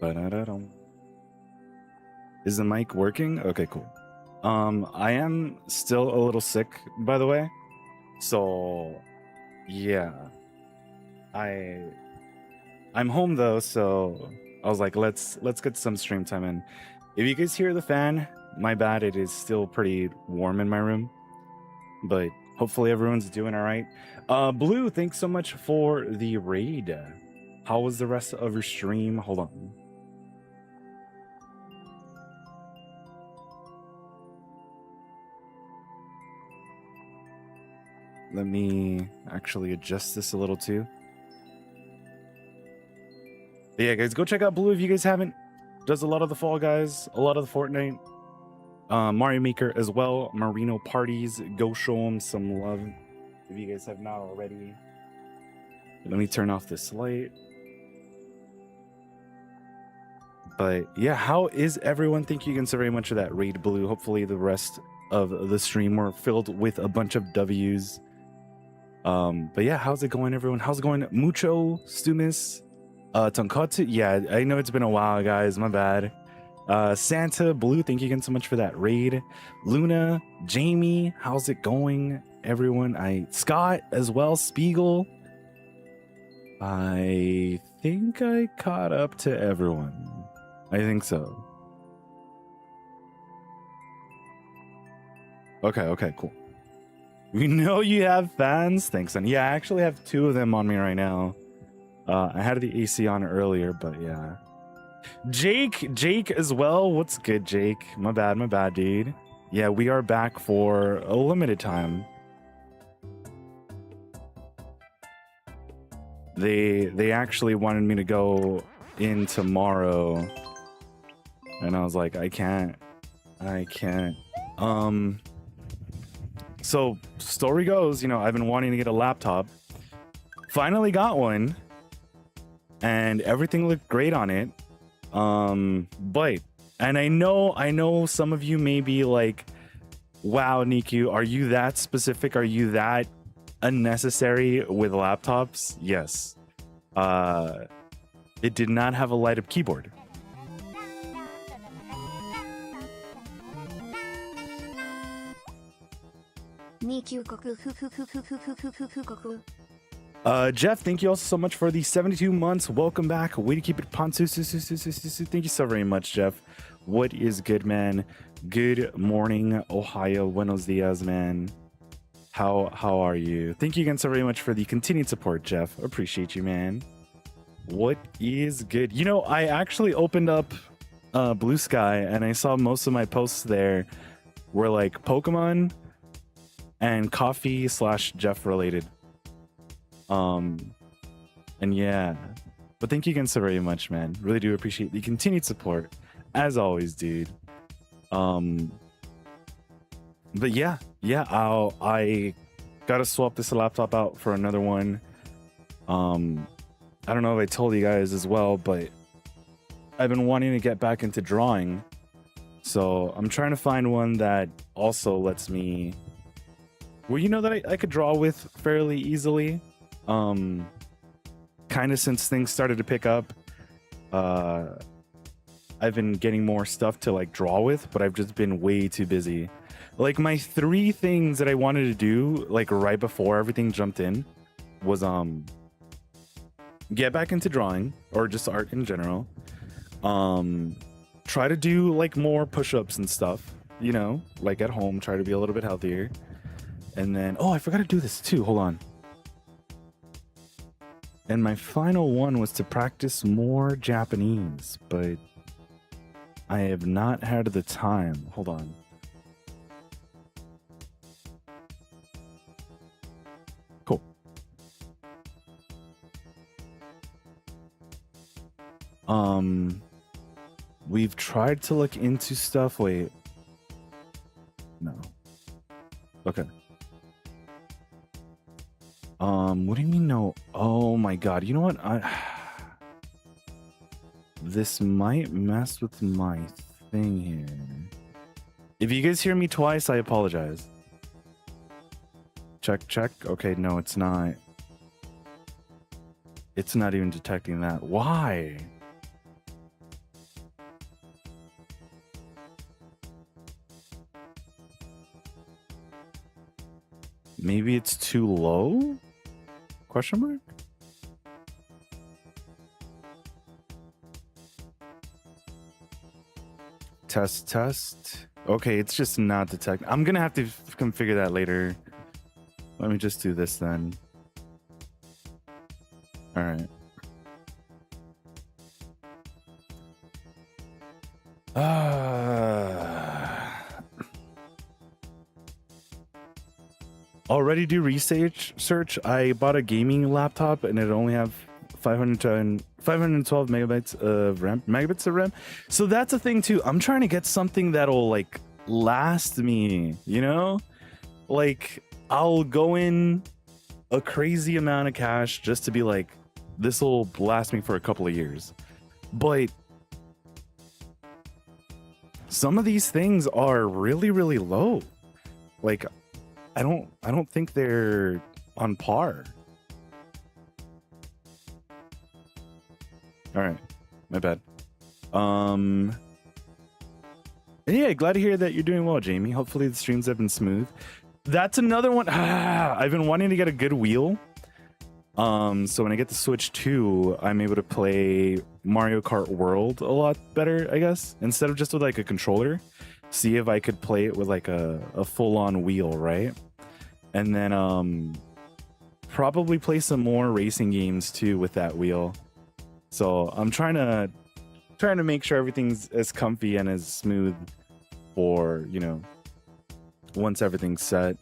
Ba-da-da-dum. Is the mic working? Okay, cool. I am still a little sick, by the way. So, yeah. I'm home though, so I was like, let's get some stream time in. If you guys hear the fan, my bad. It is still pretty warm in my room, but hopefully everyone's doing all right. Blue, thanks so much for the raid. How was the rest of your stream? Hold on. Let me actually adjust this a little too. But yeah, guys, go check out Blue if you guys haven't. Does a lot of the Fall Guys, a lot of the Fortnite, Mario Maker as well, Marino parties. Go show them some love if you guys have not already. Let me turn off this light. But yeah, how is everyone? Thank you again so very much for that raid, Blue. Hopefully the rest of the stream were filled with a bunch of W's. But yeah, how's it going, everyone? How's it going? Mucho, Stumis, Tonkatsu. Yeah, I know it's been a while, guys. My bad. Santa, Blue, thank you again so much for that raid. Luna, Jamie, how's it going, everyone? Scott as well, Spiegel. I think I caught up to everyone. I think so. Okay, cool. We know you have fans. Thanks, son. Yeah, I actually have 2 of them on me right now. I had the AC on earlier, but yeah. Jake as well. What's good, Jake? My bad, dude. Yeah, we are back for a limited time. They actually wanted me to go in tomorrow, and I was like, I can't. So story goes, you know, I've been wanting to get a laptop. Finally got one, and everything looked great on it. But I know some of you may be like, wow, Nikku, are you that specific? Are you that unnecessary with laptops? Yes. It did not have a light up keyboard. Jeff, thank you also so much for the 72 months. Welcome back. Way to keep it Ponsu. Thank you so very much, Jeff. What is good, man? Good morning, Ohio. Buenos dias, man. How are you? Thank you again so very much for the continued support, Jeff. Appreciate you, man. What is good? You know, I actually opened up Blue Sky and I saw most of my posts there were like Pokemon and coffee / Jeff related. And yeah, but thank you again so very much, man. Really do appreciate the continued support as always, dude. But yeah, I gotta swap this laptop out for another one. I don't know if I told you guys as well, but I've been wanting to get back into drawing, so I'm trying to find one that also lets me, well, you know, that I could draw with fairly easily. Kind of since things started to pick up, I've been getting more stuff to like draw with, but I've just been way too busy. Like my 3 things that I wanted to do like right before everything jumped in was get back into drawing or just art in general, try to do like more push-ups and stuff, you know, like at home, try to be a little bit healthier. And then, oh, I forgot to do this too, hold on. And my final one was to practice more Japanese, but I have not had the time. Hold on. Cool. We've tried to look into stuff. Wait. No. Okay. What do you mean no? Oh my god, you know what? This might mess with my thing here. If you guys hear me twice, I apologize. Check. Okay, no, it's not. It's not even detecting that. Why? Maybe it's too low? Question mark? Test. Okay, it's just not detect. I'm gonna have to configure that later. Let me just do this then. All right. Already do research search. I bought a gaming laptop and it only have 512 megabytes of RAM. So that's a thing too. I'm trying to get something that'll like last me, you know? Like I'll go in a crazy amount of cash just to be like, this will last me for a couple of years. But some of these things are really, really low. Like I don't think they're on par. All right, my bad. Yeah, glad to hear that you're doing well, Jamie. Hopefully the streams have been smooth. That's another one. I've been wanting to get a good wheel. So when I get the Switch 2, I'm able to play Mario Kart World a lot better, I guess, instead of just with like a controller. See if I could play it with like a full-on wheel, right? And then probably play some more racing games too with that wheel. So I'm trying to make sure everything's as comfy and as smooth for, you know, once everything's set.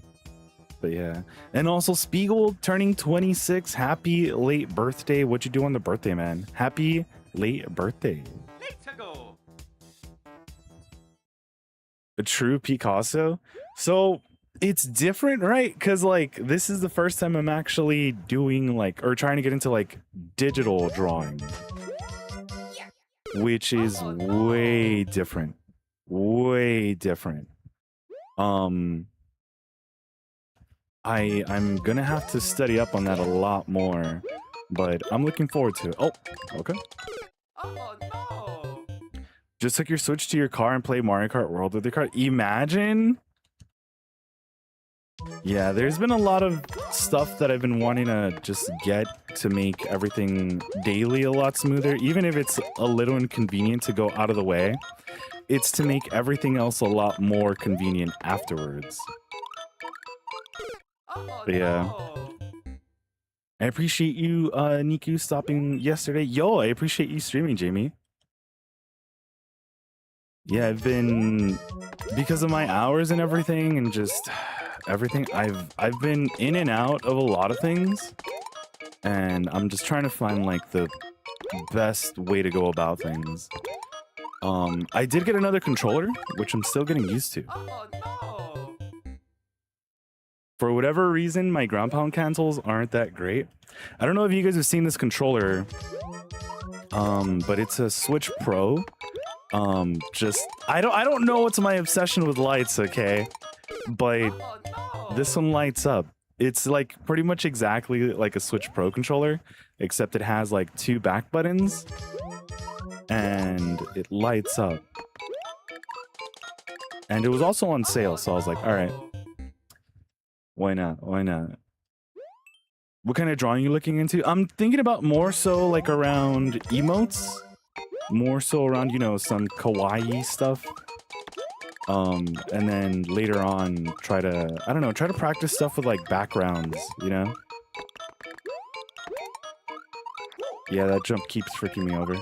But yeah. And also Spiegel turning 26. Happy late birthday. What'd you do on the birthday, man? Happy late birthday. Let's go. A true Picasso. So it's different, right? Because like this is the first time I'm actually doing like or trying to get into like digital drawing, which is way different. I'm gonna have to study up on that a lot more, but I'm looking forward to it. Oh, okay. Oh no! Just took your Switch to your car and play Mario Kart World with your car. Imagine. Yeah, there's been a lot of stuff that I've been wanting to just get to make everything daily a lot smoother, even if it's a little inconvenient to go out of the way. It's to make everything else a lot more convenient afterwards. Oh But yeah. no! I appreciate you, Nikku, stopping yesterday. Yo, I appreciate you streaming, Jamie. Yeah, I've been, because of my hours and everything, and just everything, I've been in and out of a lot of things, and I'm just trying to find like the best way to go about things. I did get another controller, which I'm still getting used to. Oh no! For whatever reason, my ground pound cancels aren't that great. I don't know if you guys have seen this controller, but it's a Switch Pro. Just I don't know what's my obsession with lights, okay? But Oh no! this one lights up. It's like pretty much exactly like a Switch Pro controller, except it has like 2 back buttons and it lights up. And it was also on sale, so I was like, all right, why not? Why not? What kind of drawing are you looking into? I'm thinking about more so like around emotes, more so around, you know, some kawaii stuff. And then later on try to practice stuff with like backgrounds, you know? Yeah, that jump keeps freaking me over.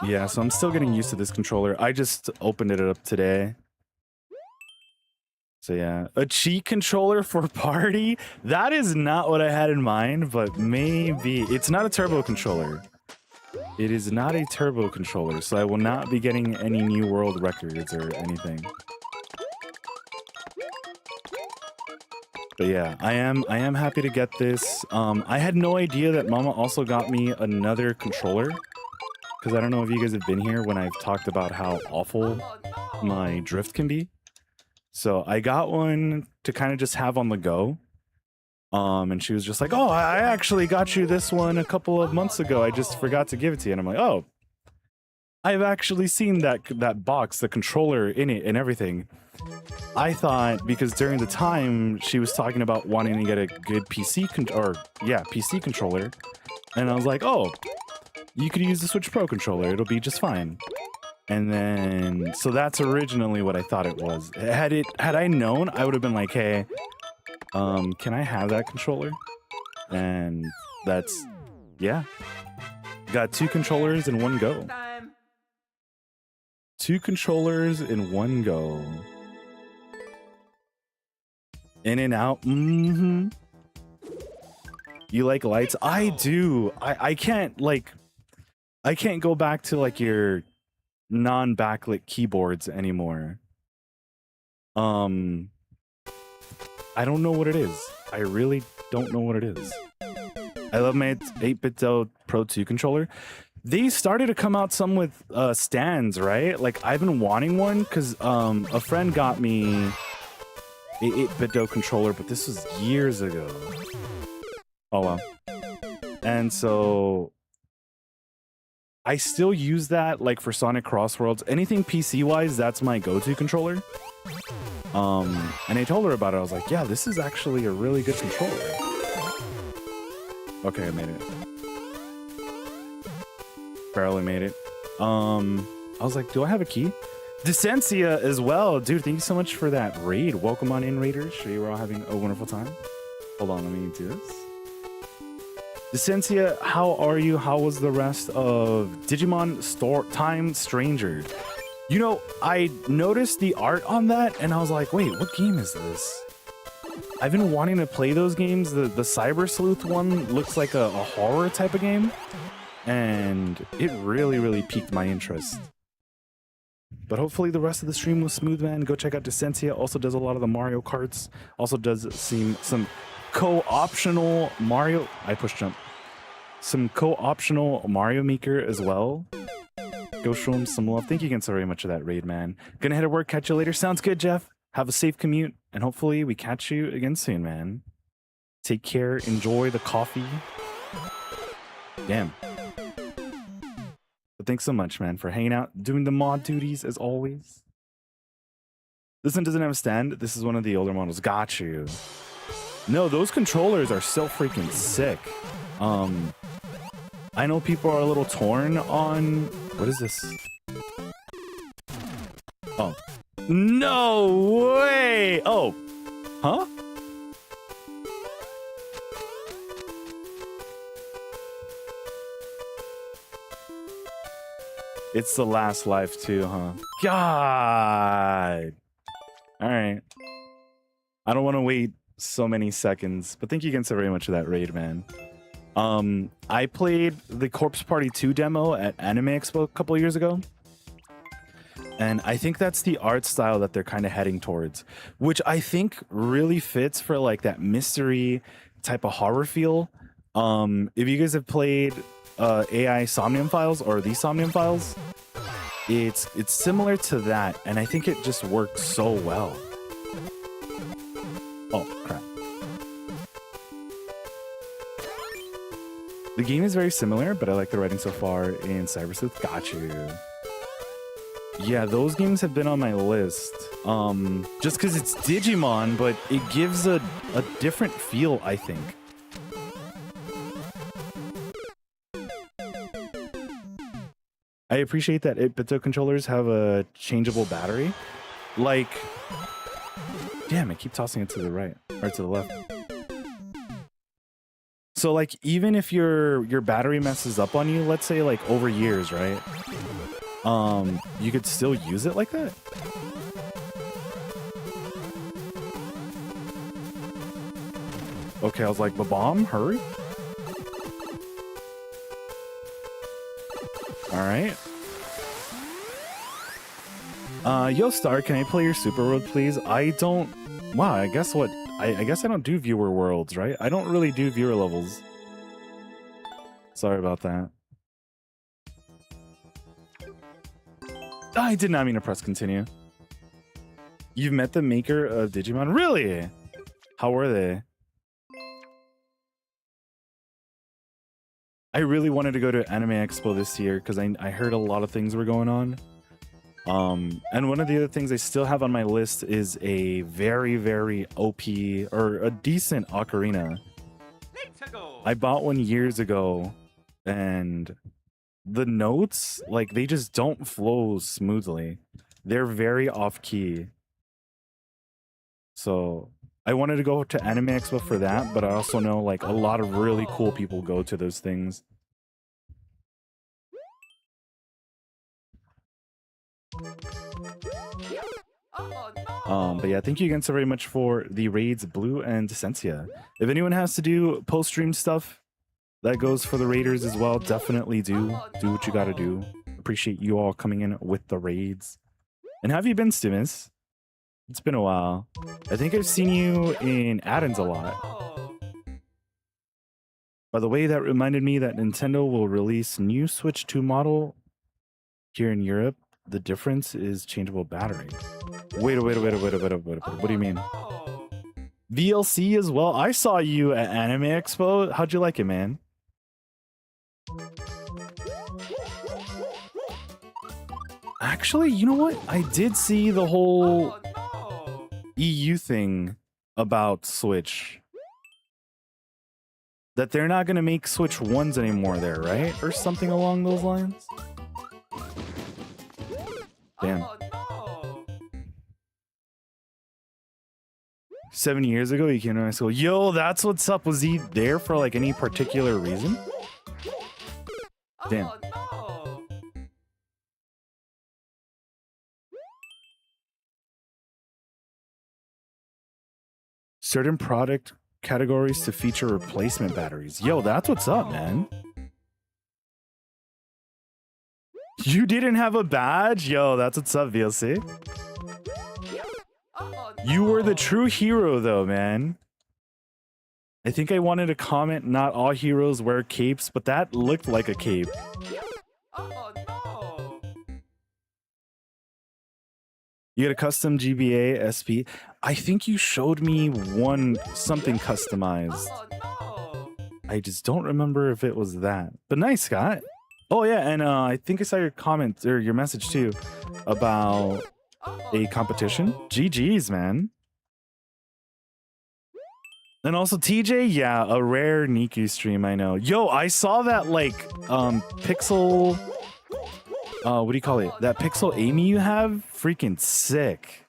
Yeah, so I'm still getting used to this controller. I just opened it up today. So yeah, a cheat controller for party? That is not what I had in mind, but maybe. It's not a turbo controller. It is not a turbo controller, so I will not be getting any new world records or anything. But yeah, I am happy to get this. I had no idea that Mama also got me another controller, because I don't know if you guys have been here when I've talked about how awful my drift can be. So I got one to kind of just have on the go. And she was just like, oh, I actually got you this one a couple of months ago. I just forgot to give it to you. And I'm like, oh, I've actually seen that box, the controller in it and everything. I thought because during the time she was talking about wanting to get a good PC controller, and I was like, oh, you could use the Switch Pro controller, it'll be just fine. And then so that's originally what I thought it was. Had I known, I would have been like, hey, can I have that controller? And that's, yeah, got 2 controllers in one go. Time. 2 controllers in one go. In and out. Mm-hmm. You like lights? I do. I can't I can't go back to like your non-backlit keyboards anymore. I don't know what it is. I really don't know what it is. I love my 8BitDo Pro 2 controller. They started to come out some with stands, right? Like I've been wanting one because a friend got me a 8BitDo controller, but this was years ago. Oh well. And so I still use that like for Sonic Crossworlds. Anything PC wise, that's my go-to controller. And I told her about it. I was like, yeah, this is actually a really good controller. Okay, I made it. Barely made it. I was like, do I have a key? Decensia as well. Dude, thank you so much for that raid. Welcome on in, raiders. Sure you were all having a wonderful time. Hold on, let me do this. Decensia, how are you? How was the rest of Digimon Time Stranger? You know, I noticed the art on that and I was like, wait, what game is this? I've been wanting to play those games. The Cyber Sleuth one looks like a horror type of game. And it really piqued my interest. But hopefully the rest of the stream was smooth, man. Go check out Decensia. Also does a lot of the Mario Karts. Also does some co-optional Mario... I push jump. Some co-optional Mario Maker as well. Go show him some love. Thank you again so very much for that raid, man. Gonna head to work. Catch you later. Sounds good, Jeff. Have a safe commute. And hopefully we catch you again soon, man. Take care. Enjoy the coffee. Damn. But thanks so much, man, for hanging out, doing the mod duties as always. This one doesn't have a stand. This is one of the older models. Got you. No, those controllers are so freaking sick. I know people are a little torn on... What is this? Oh. No way! Oh. Huh? It's the last life too, huh? God! Alright. I don't want to wait so many seconds, but thank you again so very much for that raid, man. I played the Corpse Party 2 demo at Anime Expo a couple years ago. And I think that's the art style that they're kind of heading towards, which I think really fits for like that mystery type of horror feel. If you guys have played AI Somnium Files or the Somnium Files, it's similar to that, and I think it just works so well. Oh crap. The game is very similar, but I like the writing so far in Cyber Sleuth. Got you. Yeah, those games have been on my list. Just because it's Digimon, but it gives a different feel, I think. I appreciate that 8BitDo controllers have a changeable battery. Like, damn, I keep tossing it to the right or to the left. So like, even if your battery messes up on you, let's say like over years, right? You could still use it like that. Okay, I was like, Babam, hurry. All right. Yo, Star, can I play your Super World, please? I don't... Wow, I guess what... I guess I don't do viewer worlds, right? I don't really do viewer levels. Sorry about that. I did not mean to press continue. You've met the maker of Digimon? Really? How were they? I really wanted to go to Anime Expo this year because I heard a lot of things were going on. And one of the other things I still have on my list is a very, very OP or a decent ocarina. Nikku. I bought one years ago, and the notes, like, they just don't flow smoothly. They're very off key. So I wanted to go to Anime Expo for that, but I also know like a lot of really cool people go to those things. But yeah, thank you again so very much for the raids, Blue and Sensia. If anyone has to do post-stream stuff that goes for the raiders as well, definitely do what you gotta do. Appreciate you all coming in with the raids. And how have you been, Stimus? It's been a while. I think I've seen you in add-ins a lot. By the way, that reminded me that Nintendo will release new Switch 2 model here in Europe. The difference is changeable battery. Wait. What do you mean? VLC as well? I saw you at Anime Expo. How'd you like it, man? Actually, you know what? I did see the whole EU thing about Switch. That they're not going to make Switch 1s anymore there, right? Or something along those lines? Damn. 7 years ago, he came to my school. Yo, that's what's up. Was he there for like any particular reason? Damn. Certain product categories to feature replacement batteries. Yo, that's what's up, man. You didn't have a badge? Yo, that's what's up, VLC. You were the true hero, though, man. I think I wanted to comment, not all heroes wear capes, but that looked like a cape. You had a custom GBA SP. I think you showed me something customized. I just don't remember if it was that. But nice, Scott. Oh yeah, and I think I saw your comment or your message too about a competition. GG's, man. And also TJ, yeah, a rare Nikku stream, I know. Yo, I saw that like pixel what do you call it? That pixel Amy you have? Freaking sick.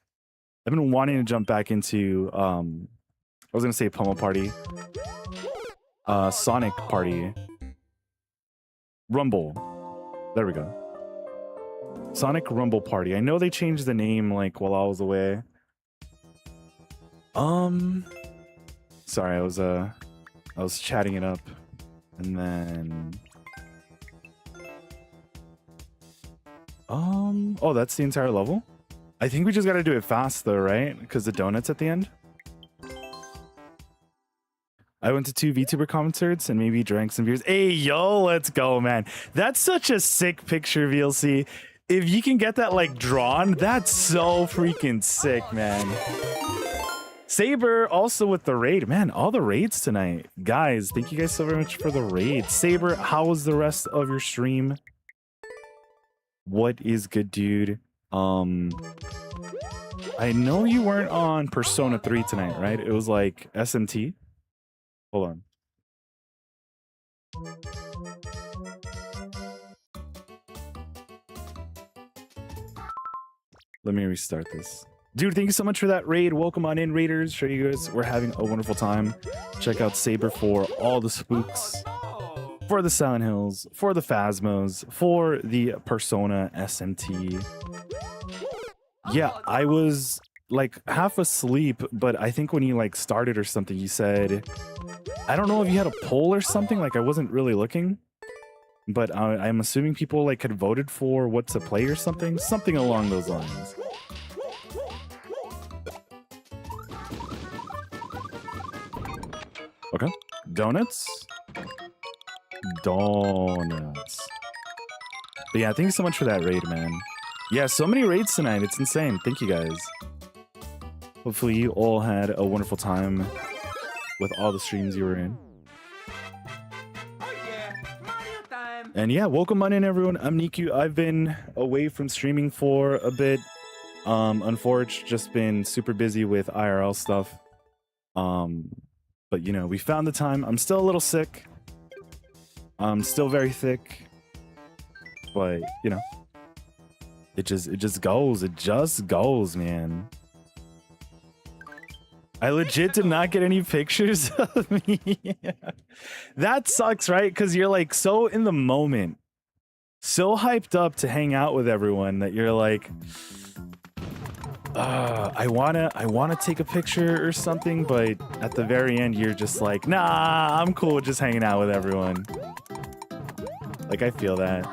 I've been wanting to jump back into I was gonna say Pomo Party. Sonic Party. Rumble. There we go. Sonic Rumble Party. I know they changed the name like while I was away. Sorry, I was chatting it up. And then oh, that's the entire level? I think we just gotta do it fast though, right? Because the donuts at the end. I went to 2 VTuber concerts and maybe drank some beers. Hey, yo, let's go, man. That's such a sick picture, VLC. If you can get that, like, drawn, that's so freaking sick, man. Saber, also with the raid. Man, all the raids tonight. Guys, thank you guys so very much for the raid. Saber, how was the rest of your stream? What is good, dude? I know you weren't on Persona 3 tonight, right? It was, like, SMT. Hold on. Let me restart this. Dude, thank you so much for that raid. Welcome on in, raiders. Sure you guys we're having a wonderful time. Check out Saber for all the spooks, for the Silent Hills, for the Phasmos, for the Persona SMT. Yeah, I was like half asleep, but I think when you like started or something, you said, I don't know if you had a poll or something, like I wasn't really looking, but I'm assuming people like had voted for what to play or something along those lines. Okay, donuts. But yeah, thank you so much for that raid, man. Yeah, so many raids tonight, it's insane. Thank you guys. Hopefully you all had a wonderful time with all the streams you were in. Oh yeah, And yeah, welcome on in, everyone. I'm Nikku. I've been away from streaming for a bit. Unfortunately, just been super busy with IRL stuff. But you know, we found the time. I'm still a little sick. I'm still very thick. But you know, it just goes. It just goes, man. I legit did not get any pictures of me. That sucks, right? Because you're like so in the moment, so hyped up to hang out with everyone that you're like, I wanna take a picture or something, but at the very end you're just like, nah, I'm cool with just hanging out with everyone. Like I feel that.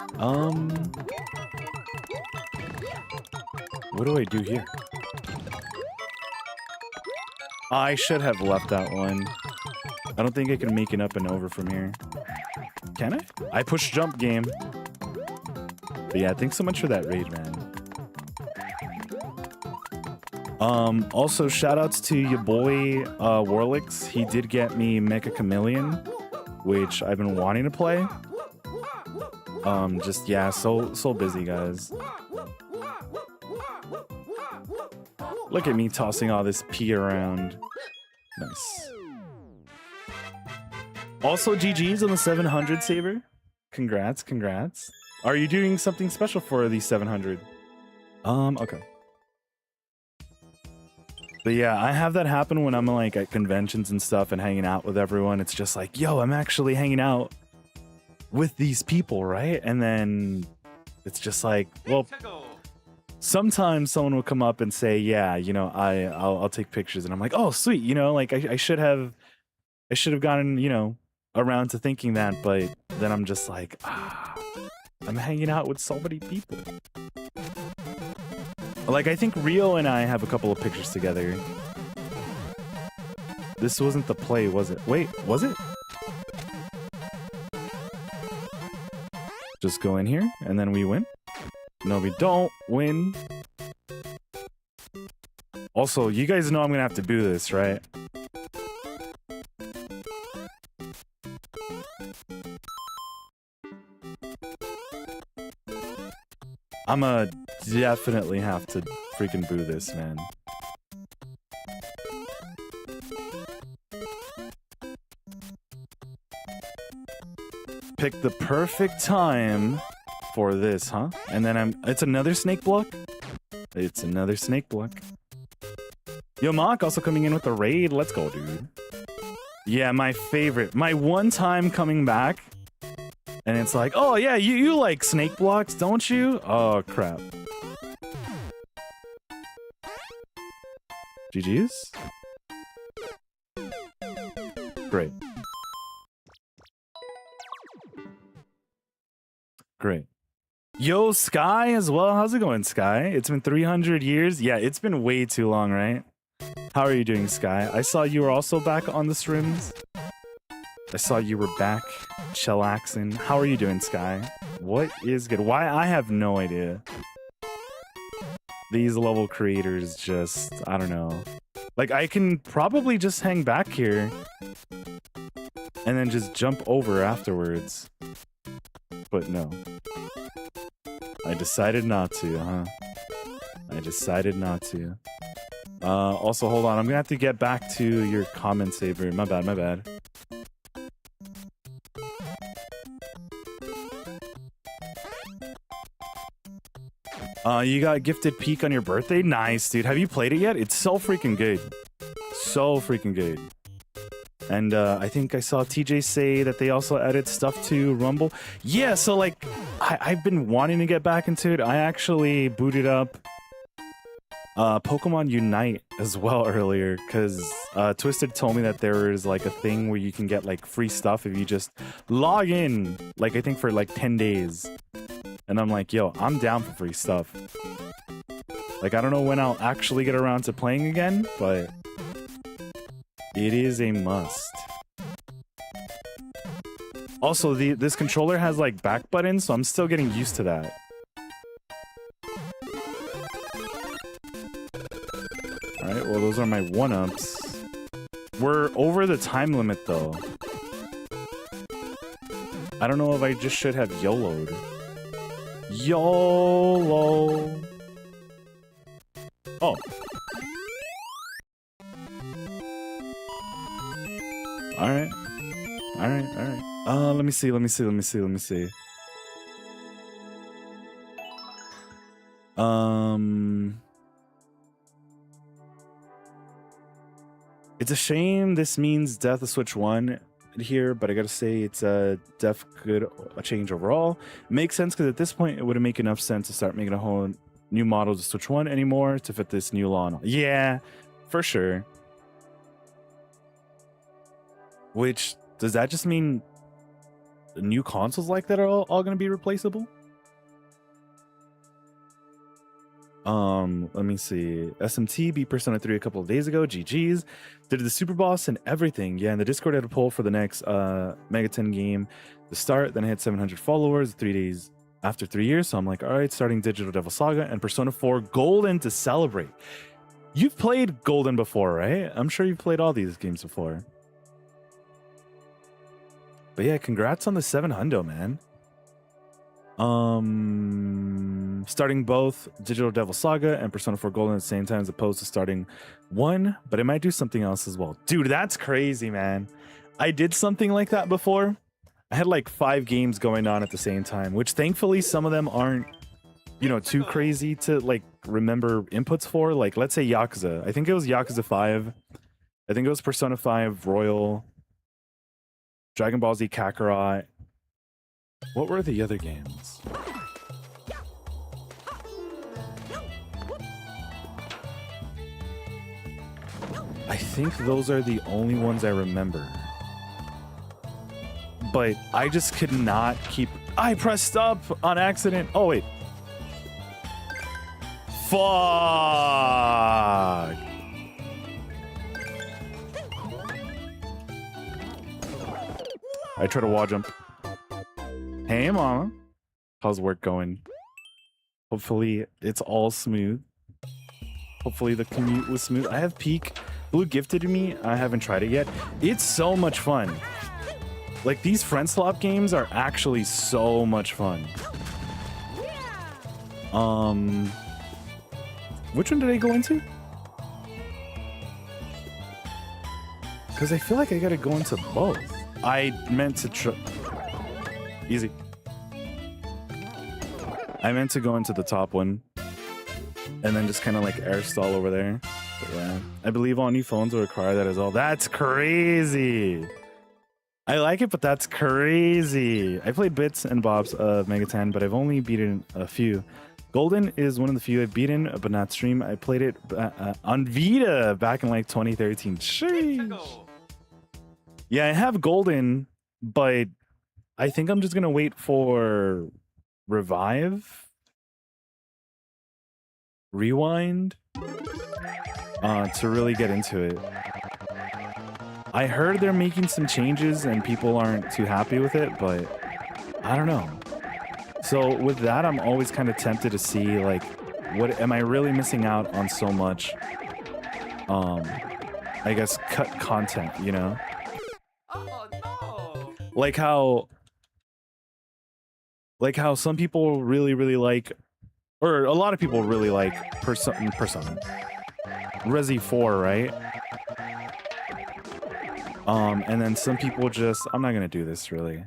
What do I do here? I should have left that one. I don't think I can make it up and over from here. Can I? I push jump game. But yeah, thanks so much for that raid, man. Also shout outs to your boy Warlix. He did get me Mecha Chameleon, which I've been wanting to play. Just yeah, so busy, guys. Look at me tossing all this pee around. Nice. Also, GG's on the 700 saver. Congrats, congrats. Are you doing something special for the 700? Okay. But yeah, I have that happen when I'm like at conventions and stuff and hanging out with everyone. It's just like, yo, I'm actually hanging out with these people, right? And then it's just like, well, sometimes someone will come up and say, yeah, you know, I'll take pictures, and I'm like, oh sweet, you know, like I should have gotten, you know, around to thinking that, but then I'm just like, I'm hanging out with so many people. Like I think Rio and I have a couple of pictures together. This wasn't the play, was it? Wait, was it? Just go in here and then we win. No, we don't win. Also, you guys know I'm gonna have to do this, right? I'ma definitely have to freaking boo this, man. Pick the perfect time for this, huh? And then it's another snake block? It's another snake block. Yo, Mock also coming in with the raid. Let's go, dude. Yeah, my favorite. My one time coming back. And it's like, oh yeah, you like snake blocks, don't you? Oh, crap. GG's? Great. Great. Yo, Sky as well. How's it going, Sky? It's been 300 years. Yeah, it's been way too long, right? How are you doing, Sky? I saw you were also back on the streams. I saw you were back chillaxing. How are you doing, Sky? What is good? Why? I have no idea. These level creators just, I don't know. Like, I can probably just hang back here and then just jump over afterwards. But no. I decided not to, huh? I decided not to. Also, hold on. I'm gonna have to get back to your comment saver. My bad, my bad. You got gifted Peak on your birthday? Nice, dude. Have you played it yet? It's so freaking good. So freaking good. And I think I saw TJ say that they also added stuff to Rumble. Yeah, so like, I've been wanting to get back into it. I actually booted up Pokemon Unite as well earlier, because Twisted told me that there is like a thing where you can get like free stuff if you just log in, like I think for like 10 days. And I'm like, yo, I'm down for free stuff. Like, I don't know when I'll actually get around to playing again, but it is a must. Also, this controller has like back buttons, so I'm still getting used to that. Alright, well those are my 1-ups. We're over the time limit though. I don't know if I just should have YOLO'd. YOLO. Oh. Alright. Alright. Let me see. It's a shame this means Death of Switch 1 here, but I gotta say it's a good change overall. Makes sense because at this point it wouldn't make enough sense to start making a whole new model to Switch 1 anymore to fit this new law. Yeah, for sure. Which, does that just mean new consoles like that are all going to be replaceable? Let me see. SMT beat Persona 3 a couple of days ago. GG's. Did the Super Boss and everything. Yeah, and the Discord had a poll for the next Mega 10 game to start. Then I had 700 followers 3 days after 3 years. So I'm like, all right, starting Digital Devil Saga and Persona 4 Golden to celebrate. You've played Golden before, right? I'm sure you've played all these games before. But yeah, congrats on the 700, man. Starting both Digital Devil Saga and Persona 4 Golden at the same time as opposed to starting one, but it might do something else as well. Dude, that's crazy, man. I did something like that before. I had like 5 games going on at the same time, which thankfully some of them aren't, you know, too crazy to like remember inputs for. Like, let's say Yakuza. I think it was Yakuza 5. I think it was Persona 5 Royal, Dragon Ball Z Kakarot. What were the other games? I think those are the only ones I remember. But I just could not keep... I pressed up on accident. Oh, wait. Fuck! I try to wall jump. Hey, mama. How's work going? Hopefully it's all smooth. Hopefully the commute was smooth. I have Peak. Blue gifted to me. I haven't tried it yet. It's so much fun. Like, these friend swap games are actually so much fun. Which one did I go into? Because I feel like I gotta go into both. I meant to easy. I meant to go into the top one and then just kind of like air stall over there. But yeah, I believe all new phones will require that as well. That's crazy. I like it, but that's crazy. I played bits and bobs of Mega 10, but I've only beaten a few. Golden is one of the few I've beaten, but not stream. I played it on Vita back in like 2013. Sheesh. Yeah, I have Golden, but I think I'm just gonna wait for Rewind to really get into it. I heard they're making some changes and people aren't too happy with it, but I don't know. So with that, I'm always kind of tempted to see, like, what am I really missing out on so much, I guess, cut content, you know? Oh no! Like how some people really like, or a lot of people really like Persona. Resi 4, right? And then some people just, I'm not gonna do this really.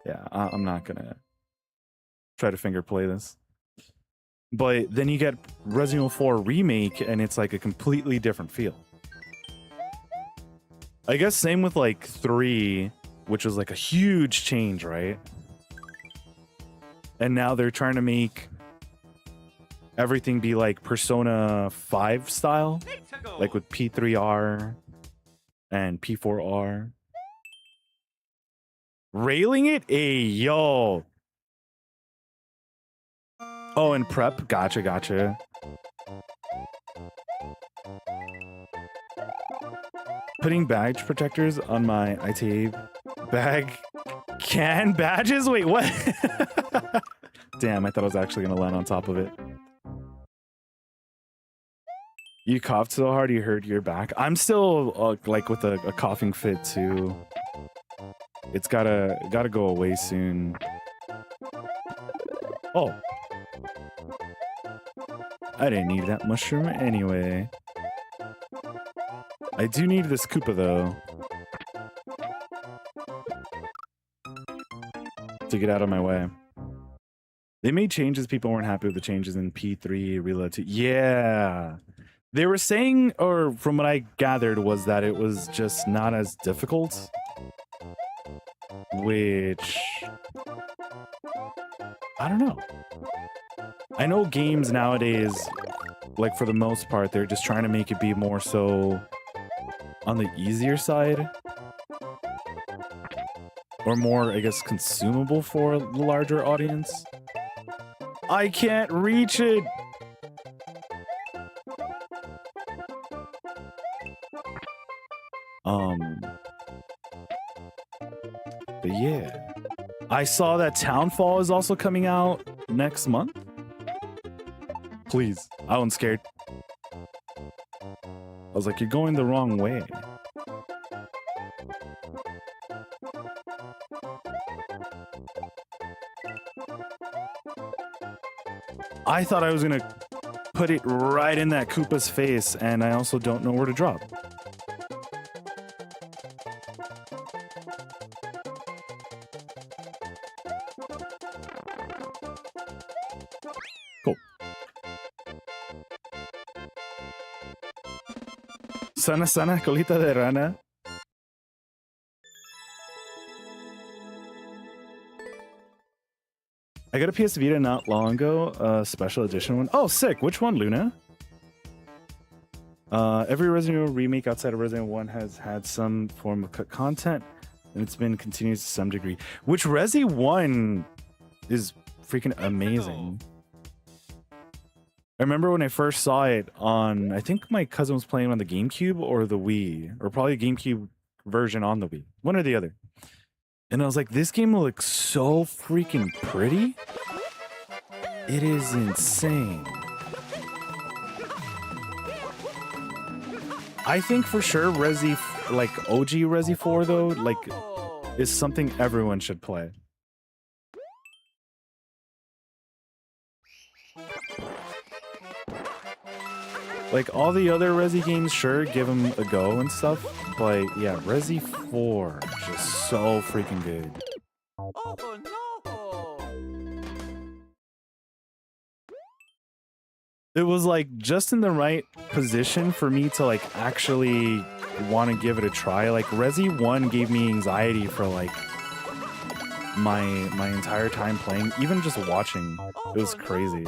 Yeah, I'm not gonna try to finger play this. But then you get Resident Evil 4 Remake and it's like a completely different feel. I guess same with like 3, which was like a huge change, right? And now they're trying to make everything be like Persona 5 style, like with P3R and P4R. Railing it? Hey, yo. Oh, and prep. Gotcha. Putting badge protectors on my ITA bag. Can badges? Wait, what? Damn, I thought I was actually going to land on top of it. You coughed so hard you hurt your back. I'm still like with a coughing fit too. It's gotta go away soon. Oh. I didn't need that mushroom anyway. I do need this Koopa though. To get out of my way. They made changes. People weren't happy with the changes in P3 Reload 2. Yeah. They were saying, or from what I gathered, was that it was just not as difficult. Which... I don't know. I know games nowadays, like for the most part, they're just trying to make it be more so on the easier side. Or more, I guess, consumable for the larger audience. I can't reach it! But yeah. I saw that Townfall is also coming out next month. Please. I wasn't scared. I was like, you're going the wrong way. I thought I was gonna put it right in that Koopa's face, and I also don't know where to drop. Cool. Sana sana, colita de rana. I got a PS Vita not long ago, special edition one. Oh, sick. Which one, Luna? Every Resident Evil remake outside of Resident Evil 1 has had some form of cut content, and it's been continuous to some degree. Which Resi 1 is freaking amazing. I remember when I first saw it on, I think my cousin was playing on the GameCube or the Wii, or probably the GameCube version on the Wii. One or the other. And I was like, this game looks so freaking pretty. It is insane. I think for sure Resi, like OG Resi 4 though, like is something everyone should play. Like all the other Resi games, sure, give them a go and stuff, but yeah, Resi 4 just so freaking good. Oh no! It was like just in the right position for me to like actually want to give it a try. Like Resi 1 gave me anxiety for like my entire time playing, even just watching. It was crazy.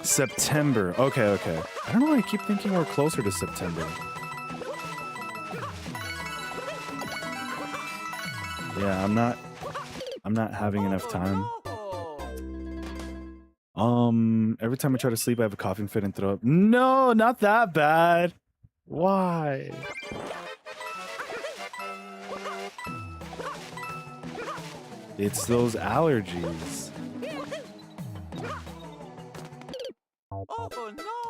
September. Okay, okay. I don't know why I keep thinking we're closer to September. Yeah, I'm not having enough time. Every time I try to sleep, I have a coughing fit and throw up. No, not that bad. Why? It's those allergies.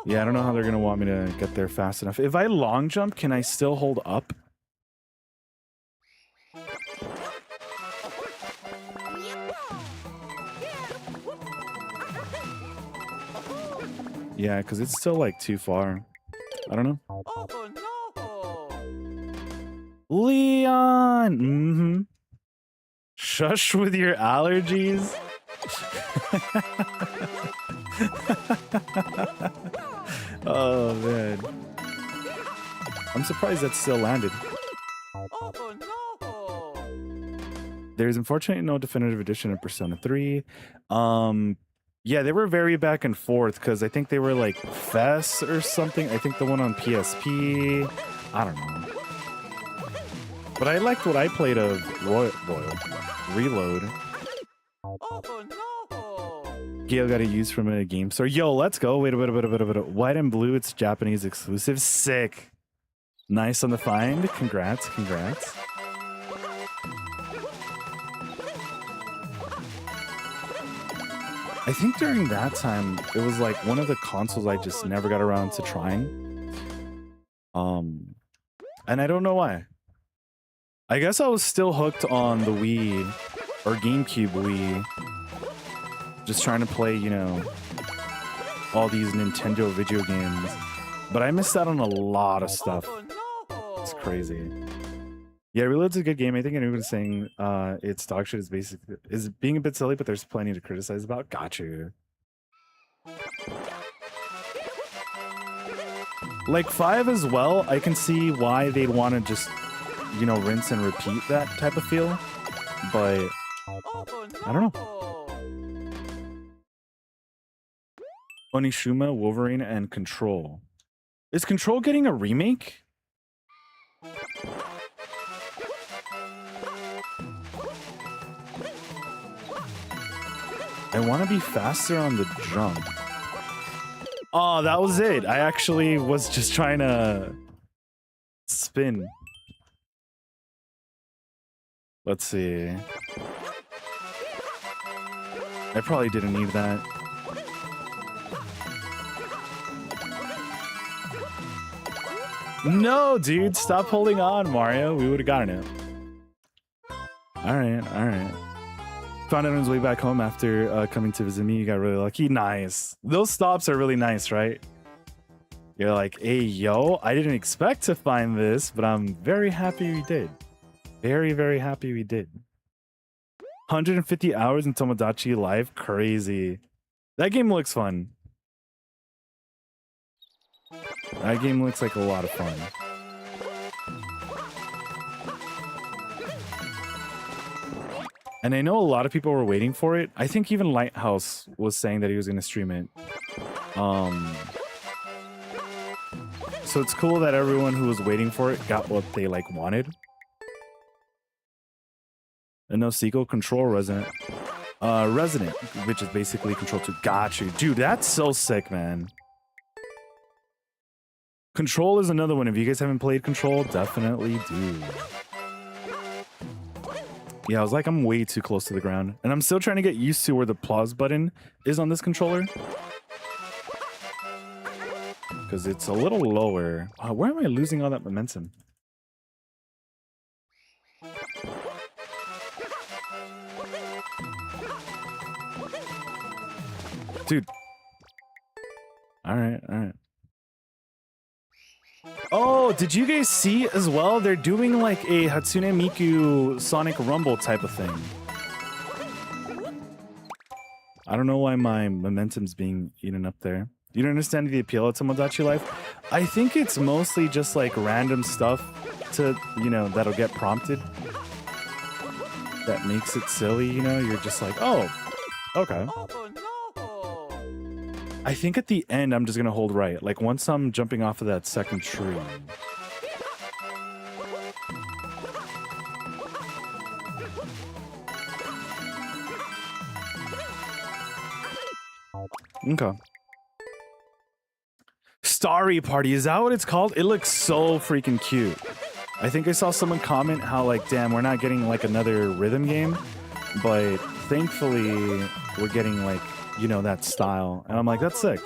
Yeah, I don't know how they're gonna want me to get there fast enough. If I long jump, can I still hold up? Yeah, because it's still like too far. I don't know. Leon! Mm-hmm. Shush with your allergies. Oh man. I'm surprised that still landed. There's unfortunately no definitive edition of Persona 3. Yeah, they were very back and forth because I think they were like FES or something. I think the one on PSP. I don't know. But I liked what I played of Reload. Gail got a use from a game store. Yo, let's go. Wait a bit. White and blue, it's Japanese exclusive. Sick. Nice on the find. Congrats. I think during that time, it was like one of the consoles I just never got around to trying. And I don't know why. I guess I was still hooked on the Wii or GameCube Wii. Just trying to play, you know, all these Nintendo video games. But I missed out on a lot of stuff. It's crazy. Yeah, Reload's a good game. I think anyone saying its dog shit is being a bit silly, but there's plenty to criticize about. Gotcha. Like 5 as well, I can see why they'd want to just, you know, rinse and repeat that type of feel. But I don't know. Onishima, Wolverine, and Control. Is Control getting a remake? I want to be faster on the jump. Oh, that was it. I actually was just trying to spin. Let's see. I probably didn't need that. No, dude, stop holding on, Mario. We would have gotten it. All right, all right. Found out on his way back home after coming to visit me. You got really lucky. Nice. Those stops are really nice, right? You're like, hey, yo, I didn't expect to find this, but I'm very happy we did. Very, very happy we did. 150 hours in Tomodachi Life. Crazy. That game looks fun. That game looks like a lot of fun. And I know a lot of people were waiting for it. I think even Lighthouse was saying that he was going to stream it. So it's cool that everyone who was waiting for it got what they like wanted. And no sequel, Control Resident. Resident, which is basically Control 2. Got you. Dude, that's so sick, man. Control is another one. If you guys haven't played Control, definitely do. Yeah, I was like, I'm way too close to the ground. And I'm still trying to get used to where the pause button is on this controller. Because it's a little lower. Where am I losing all that momentum? Dude. Alright, alright. Oh, did you guys see as well? They're doing like a Hatsune Miku Sonic Rumble type of thing. I don't know why my momentum's being eaten up there. You don't understand the appeal of Tomodachi Life? I think it's mostly just like random stuff to, you know, that'll get prompted. That makes it silly, you know? You're just like, oh, okay. I think at the end, I'm just going to hold right. Like, once I'm jumping off of that second tree. Okay. Starry Party, is that what it's called? It looks so freaking cute. I think I saw someone comment how, like, damn, we're not getting, like, another rhythm game. But thankfully, we're getting, like, you know, that style. And I'm like, that's sick.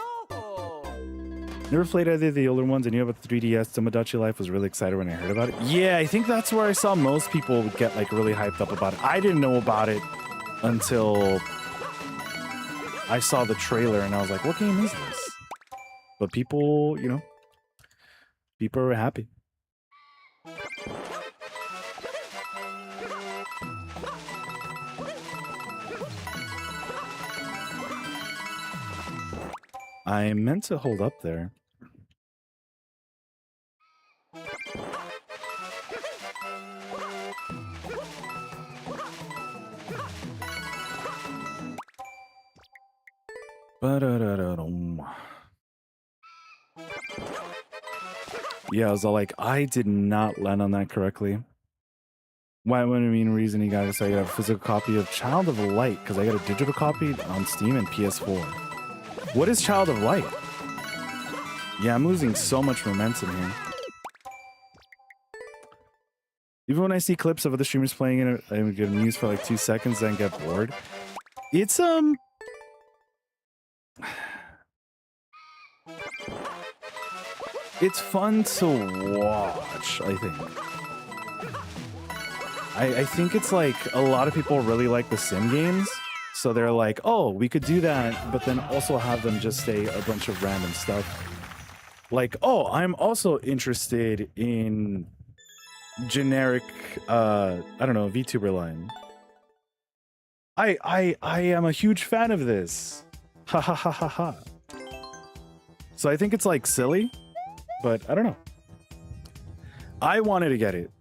Never played either of the older ones. I knew about the 3DS. Tomodachi Life, was really excited when I heard about it. Yeah, I think that's where I saw most people get like really hyped up about it. I didn't know about it until I saw the trailer and I was like, what game is this? But people, you know, people are happy. I meant to hold up there. Yeah, I was all like, I did not land on that correctly. Why would I mean reason you guys say I got a physical copy of Child of Light because I got a digital copy on Steam and PS4. What is Child of Light? Yeah, I'm losing so much momentum here. Even when I see clips of other streamers playing it, I get amused for like 2 seconds, then get bored. It's It's fun to watch, I think. I think it's like a lot of people really like the sim games. So they're like, oh, we could do that, but then also have them just say a bunch of random stuff. Like, oh, I'm also interested in generic, I don't know, VTuber line. I am a huge fan of this. Ha ha ha ha ha. So I think it's like silly, but I don't know. I wanted to get it,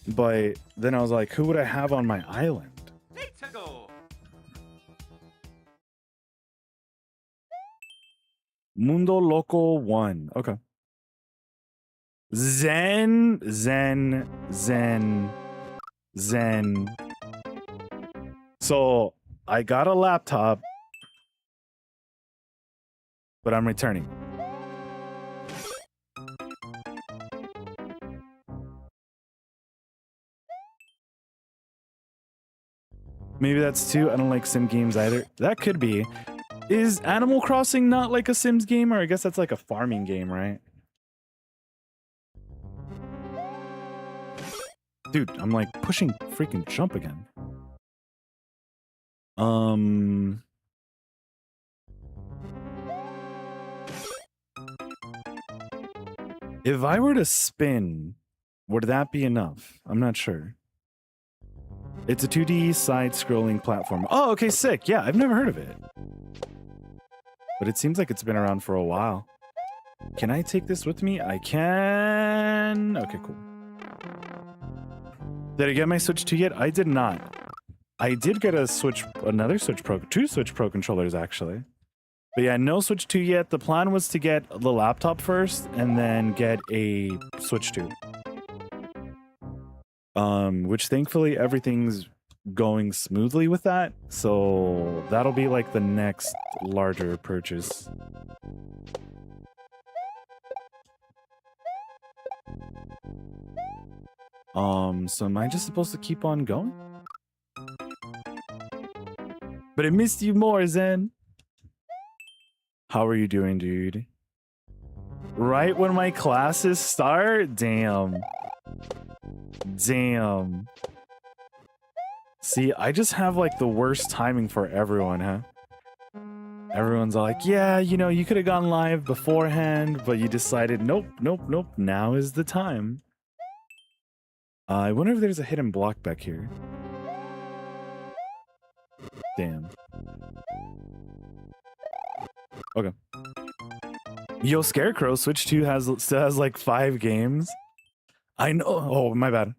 but then I was like, who would I have on my island? Let's go. Mundo Loco 1. Okay. Zen. So I got a laptop, but I'm returning. Maybe that's too. I don't like sim games either. That could be. Is Animal Crossing not like a Sims game? Or I guess that's like a farming game, right? Dude, I'm like pushing freaking jump again. If I were to spin, would that be enough? I'm not sure. It's a 2D side-scrolling platform. Oh, okay, sick. Yeah, I've never heard of it. But it seems like it's been around for a while. Can I take this with me? I can. Okay, cool. Did I get my Switch 2 yet? I did not. I did get a Switch, another Switch Pro, 2 Switch Pro controllers actually. But yeah, no Switch 2 yet. The plan was to get the laptop first and then get a Switch 2. Which thankfully everything's going smoothly with that. So that'll be like the next larger purchase. So am I just supposed to keep on going? But I missed you more, Zen. How are you doing, dude? Right when my classes start? Damn. Damn. See, I just have like the worst timing for everyone, huh? Everyone's all like, yeah, you know, you could have gone live beforehand, but you decided, nope, now is the time. I wonder if there's a hidden block back here. Damn. Okay. Yo, Scarecrow Switch 2 still has like 5 games. I know. Oh, my bad.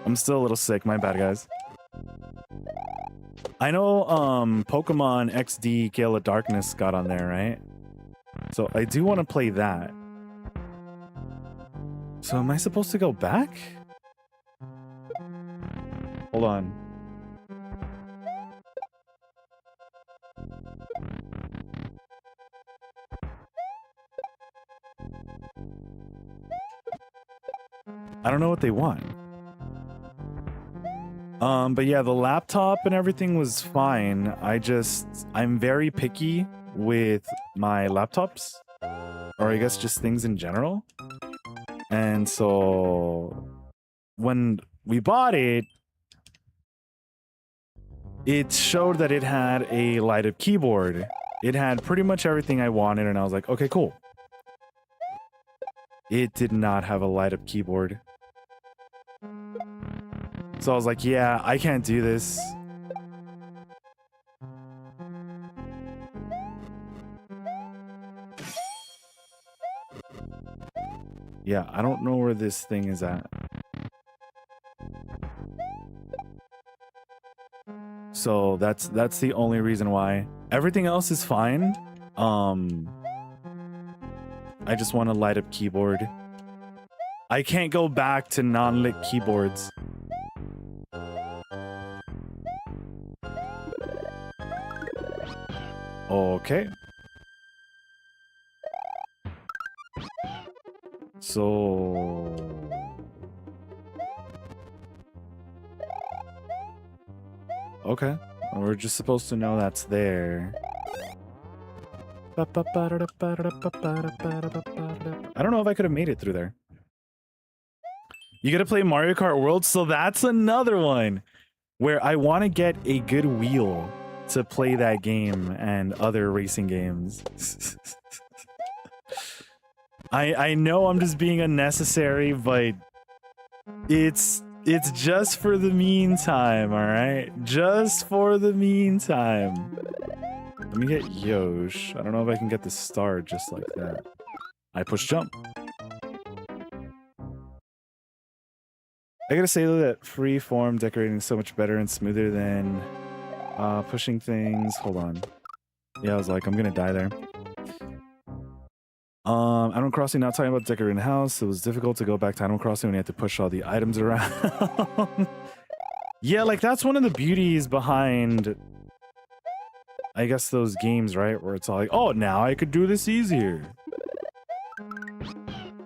I'm still a little sick. My bad, guys. I know Pokemon XD Gale of Darkness got on there, right? So I do want to play that. So am I supposed to go back? Hold on. I don't know what they want. But yeah, the laptop and everything was fine. I'm very picky with my laptops, or I guess just things in general. And so when we bought it, it showed that it had a light-up keyboard. It had pretty much everything I wanted, and I was like, okay, cool. It did not have a light-up keyboard. So I was like, yeah, I can't do this. Yeah, I don't know where this thing is at. So that's the only reason why. Everything else is fine. I just want a light up keyboard. I can't go back to non-lit keyboards. Okay. So... Okay. We're just supposed to know that's there. I don't know if I could have made it through there. You gotta play Mario Kart World, so that's another one where I want to get a good wheel to play that game and other racing games. I know I'm just being unnecessary, but it's just for the meantime, all right? Just for the meantime. Let me get Yosh. I don't know if I can get the star just like that. I push jump. I gotta say though that free form decorating is so much better and smoother than pushing things. Hold on. Yeah, I was like, I'm gonna die there. Animal Crossing, not talking about decorating the house. It was difficult to go back to Animal Crossing when you had to push all the items around. Yeah, like that's one of the beauties behind, I guess, those games, right? Where it's all like, oh, now I could do this easier.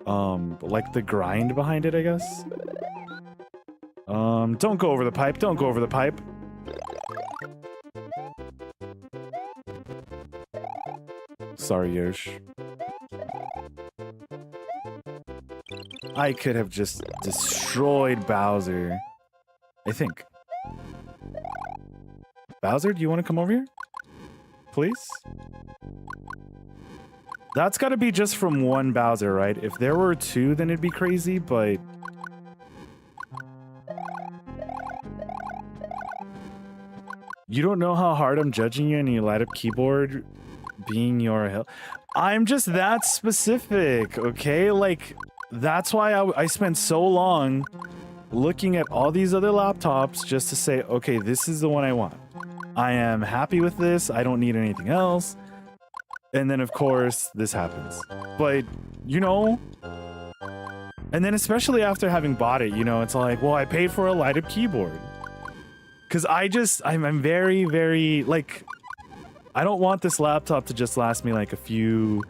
Like the grind behind it, I guess. Don't go over the pipe. Don't go over the pipe. Sorry, Yosh. I could have just destroyed Bowser. I think. Bowser, do you want to come over here? Please? That's got to be just from one Bowser, right? If there were two, then it'd be crazy, but... You don't know how hard I'm judging you and you light up keyboard being your hell. I'm just that specific, okay? Like, that's why I spent so long looking at all these other laptops just to say, okay, this is the one I want. I am happy with this. I don't need anything else. And then, of course, this happens. But, you know... And then especially after having bought it, you know, it's like, well, I paid for a light-up keyboard. Because I'm very, very, like... I don't want this laptop to just last me, like, a few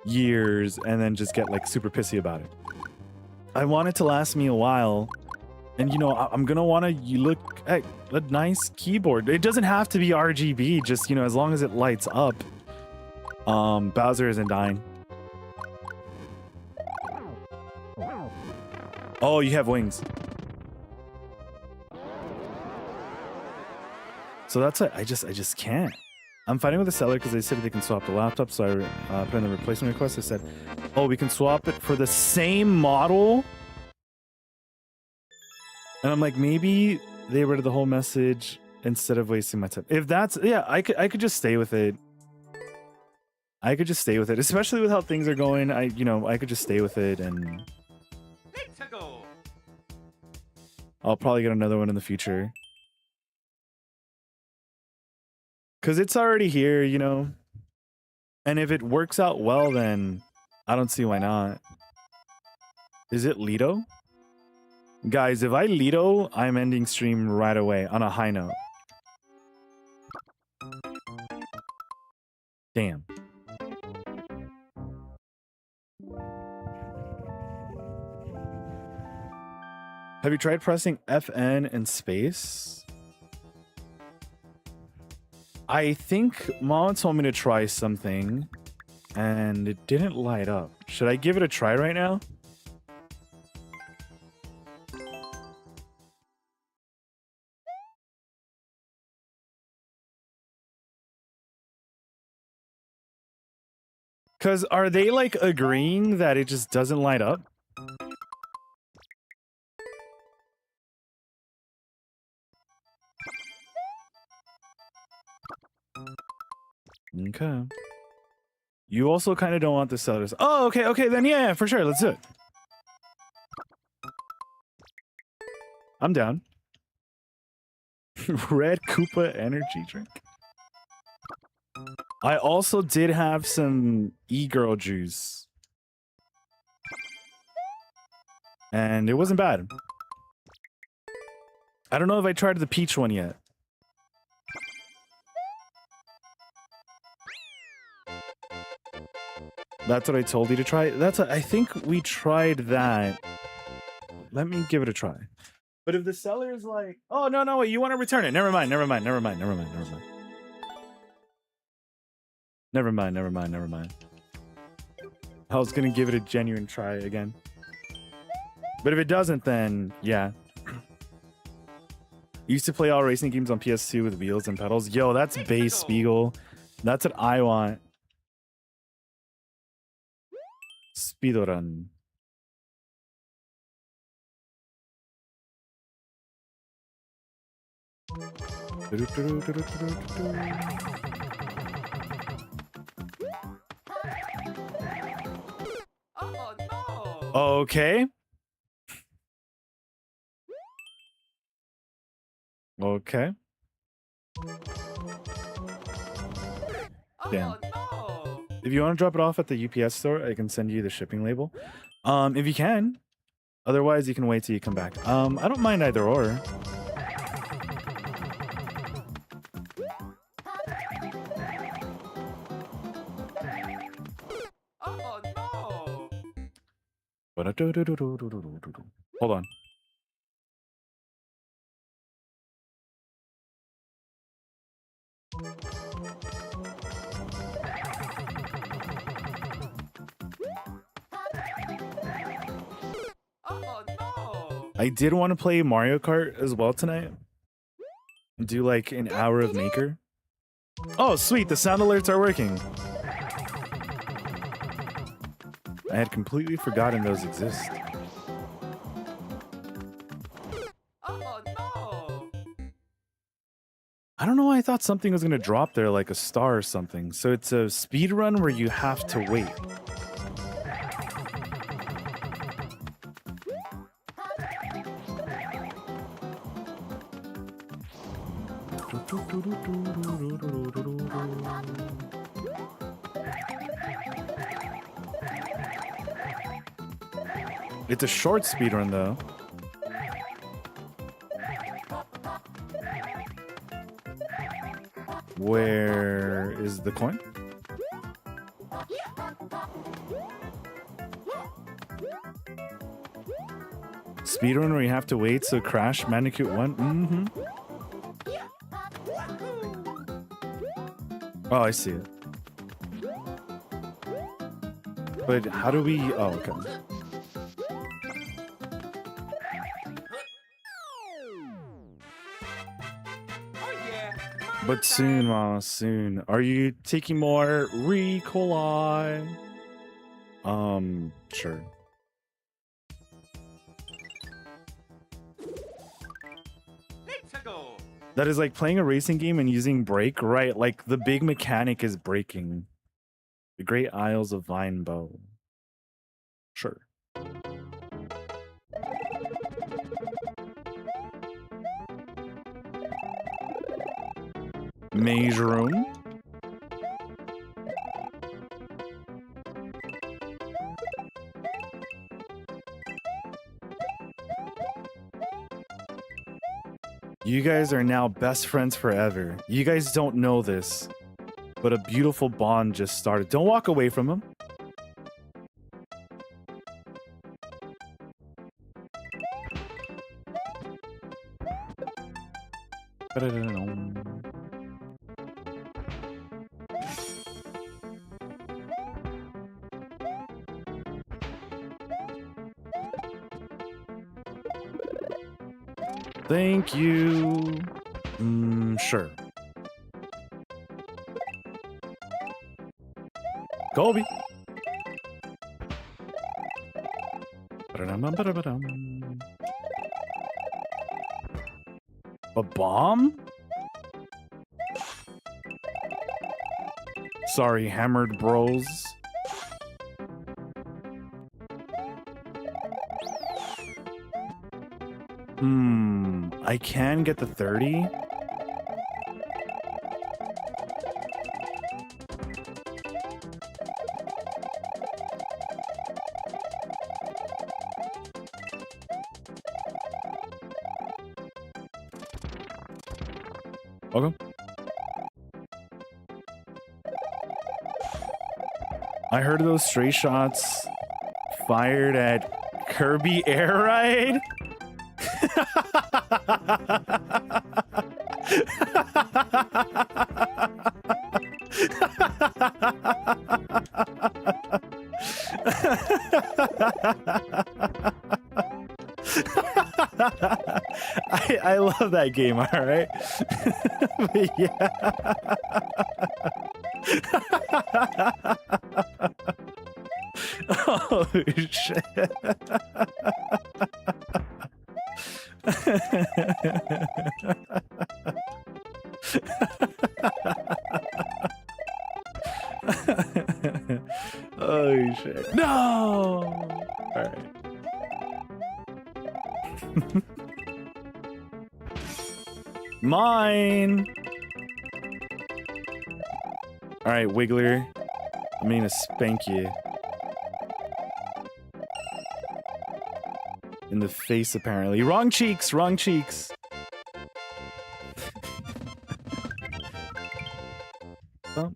years and then just get, like, super pissy about it. I want it to last me a while. And, you know, I'm gonna want to look at a nice keyboard. It doesn't have to be RGB, just, you know, as long as it lights up. Bowser isn't dying. Oh, you have wings. So that's it. I just can't. I'm fighting with the seller because they said they can swap the laptop, so I put in the replacement request. I said, oh, we can swap it for the same model? And I'm like, maybe they read the whole message instead of wasting my time. If that's, yeah, I could just stay with it. I could just stay with it, especially with how things are going. I could just stay with it, and I'll probably get another one in the future. Because it's already here, you know? And if it works out well, then I don't see why not. Is it Lido? Guys, if I Lido, I'm ending stream right away on a high note. Damn. Have you tried pressing FN and space? I think Mom told me to try something, and it didn't light up. Should I give it a try right now? Because are they, like, agreeing that it just doesn't light up? Okay. You also kind of don't want the sellers. Oh, okay, then yeah, for sure, let's do it. I'm down. Red Koopa energy drink. I also did have some e-girl juice. And it wasn't bad. I don't know if I tried the peach one yet. That's what I told you to try. I think we tried that. Let me give it a try. But if the seller is like, oh, no, wait, you want to return it. Never mind. Never mind, never mind, never mind. I was gonna give it a genuine try again. But if it doesn't, then yeah. Used to play all racing games on PS2 with wheels and pedals. Yo, that's base, Spiegel. That's what I want. Speedrun. Oh no! Okay. Okay. Damn. Oh no! If you want to drop it off at the UPS store, I can send you the shipping label. If you can. Otherwise, you can wait till you come back. I don't mind either or. Oh no! Hold on. Oh no! I did want to play Mario Kart as well tonight. Do like an hour of Maker. Oh, sweet. The sound alerts are working. I had completely forgotten those exist. Oh no! I don't know why I thought something was going to drop there like a star or something. So it's a speed run where you have to wait. It's a short speedrun though. Where is the coin? Speedrun where you have to wait, so Crash Bandicoot 1? Mm-hmm. Oh, I see it. But how do we... Oh, okay. But soon, Mama, soon. Are you taking more Recola? Sure. That is like playing a racing game and using brake, right? Like the big mechanic is braking. The Great Isles of Vinebow. Sure. Maze room. You guys are now best friends forever. You guys don't know this, but a beautiful bond just started. Don't walk away from him. Thank you. Sure. Colby. A bomb? Sorry, Hammered Bros. I can get the 30. Welcome. I heard of those stray shots fired at Kirby Air Ride. I love that game, all right? But yeah. Oh shit. Oh shit. No! Alright. Mine! Alright, Wiggler. I'm gonna spank you. In the face, apparently. Wrong cheeks! Wrong cheeks! Well.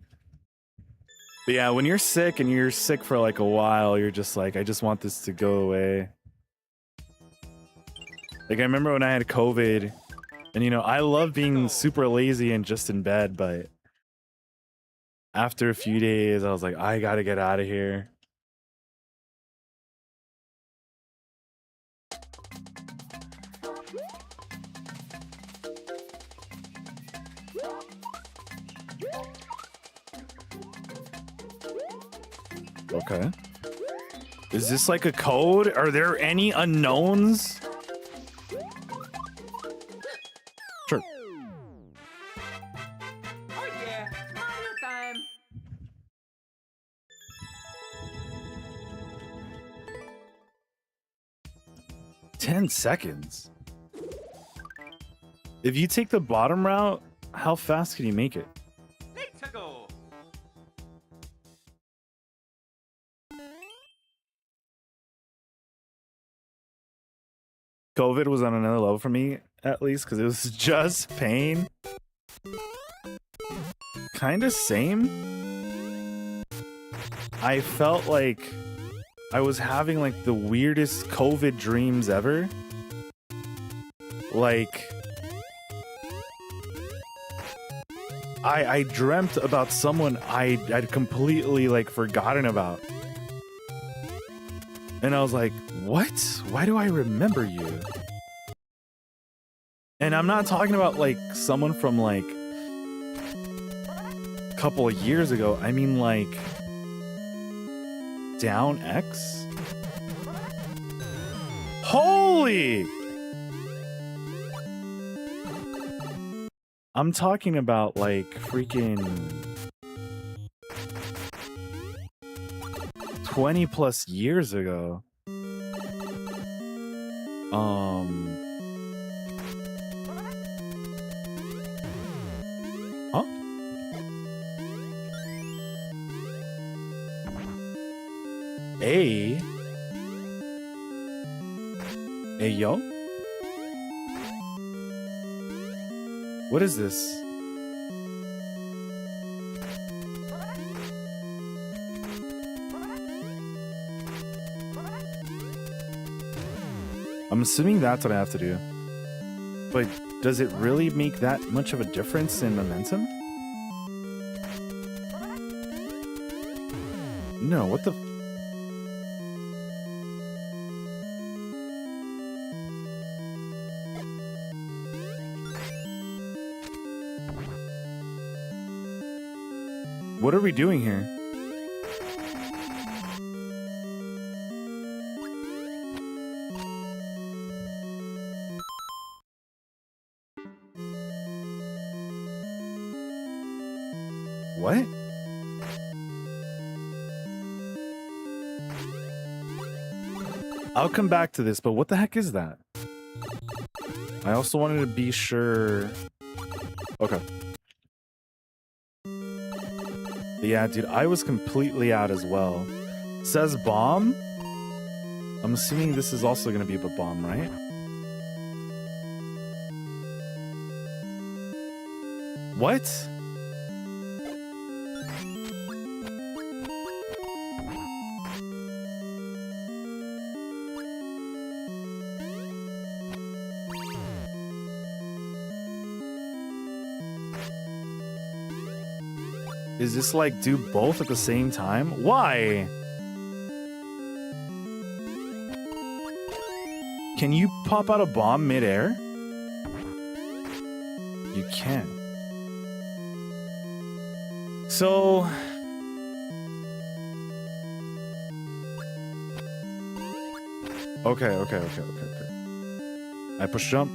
But yeah, when you're sick and you're sick for like a while, you're just like, I just want this to go away. Like, I remember when I had COVID, and you know, I love being super lazy and just in bed, but after a few days, I was like, I gotta get out of here. Okay. Is this like a code? Are there any unknowns? Sure. Oh yeah, Mario time. 10 seconds. If you take the bottom route, how fast can you make it? Let's go. COVID was on another level for me, at least, because it was just pain. Kind of same. I felt like I was having like the weirdest COVID dreams ever. Like, I dreamt about someone I'd completely like forgotten about. And I was like, what? Why do I remember you? And I'm not talking about like someone from like a couple of years ago. I mean like Down X? Holy! I'm talking about like freaking 20 plus years ago. Huh? Hey yo? What is this? I'm assuming that's what I have to do. But does it really make that much of a difference in momentum? No, what the... What are we doing here? What? I'll come back to this, but what the heck is that? I also wanted to be sure... Okay. Yeah, dude, I was completely out as well. Says bomb? I'm assuming this is also going to be a bomb, right? What? Is this like do both at the same time? Why? Can you pop out a bomb midair? You can. So... Okay. I push jump.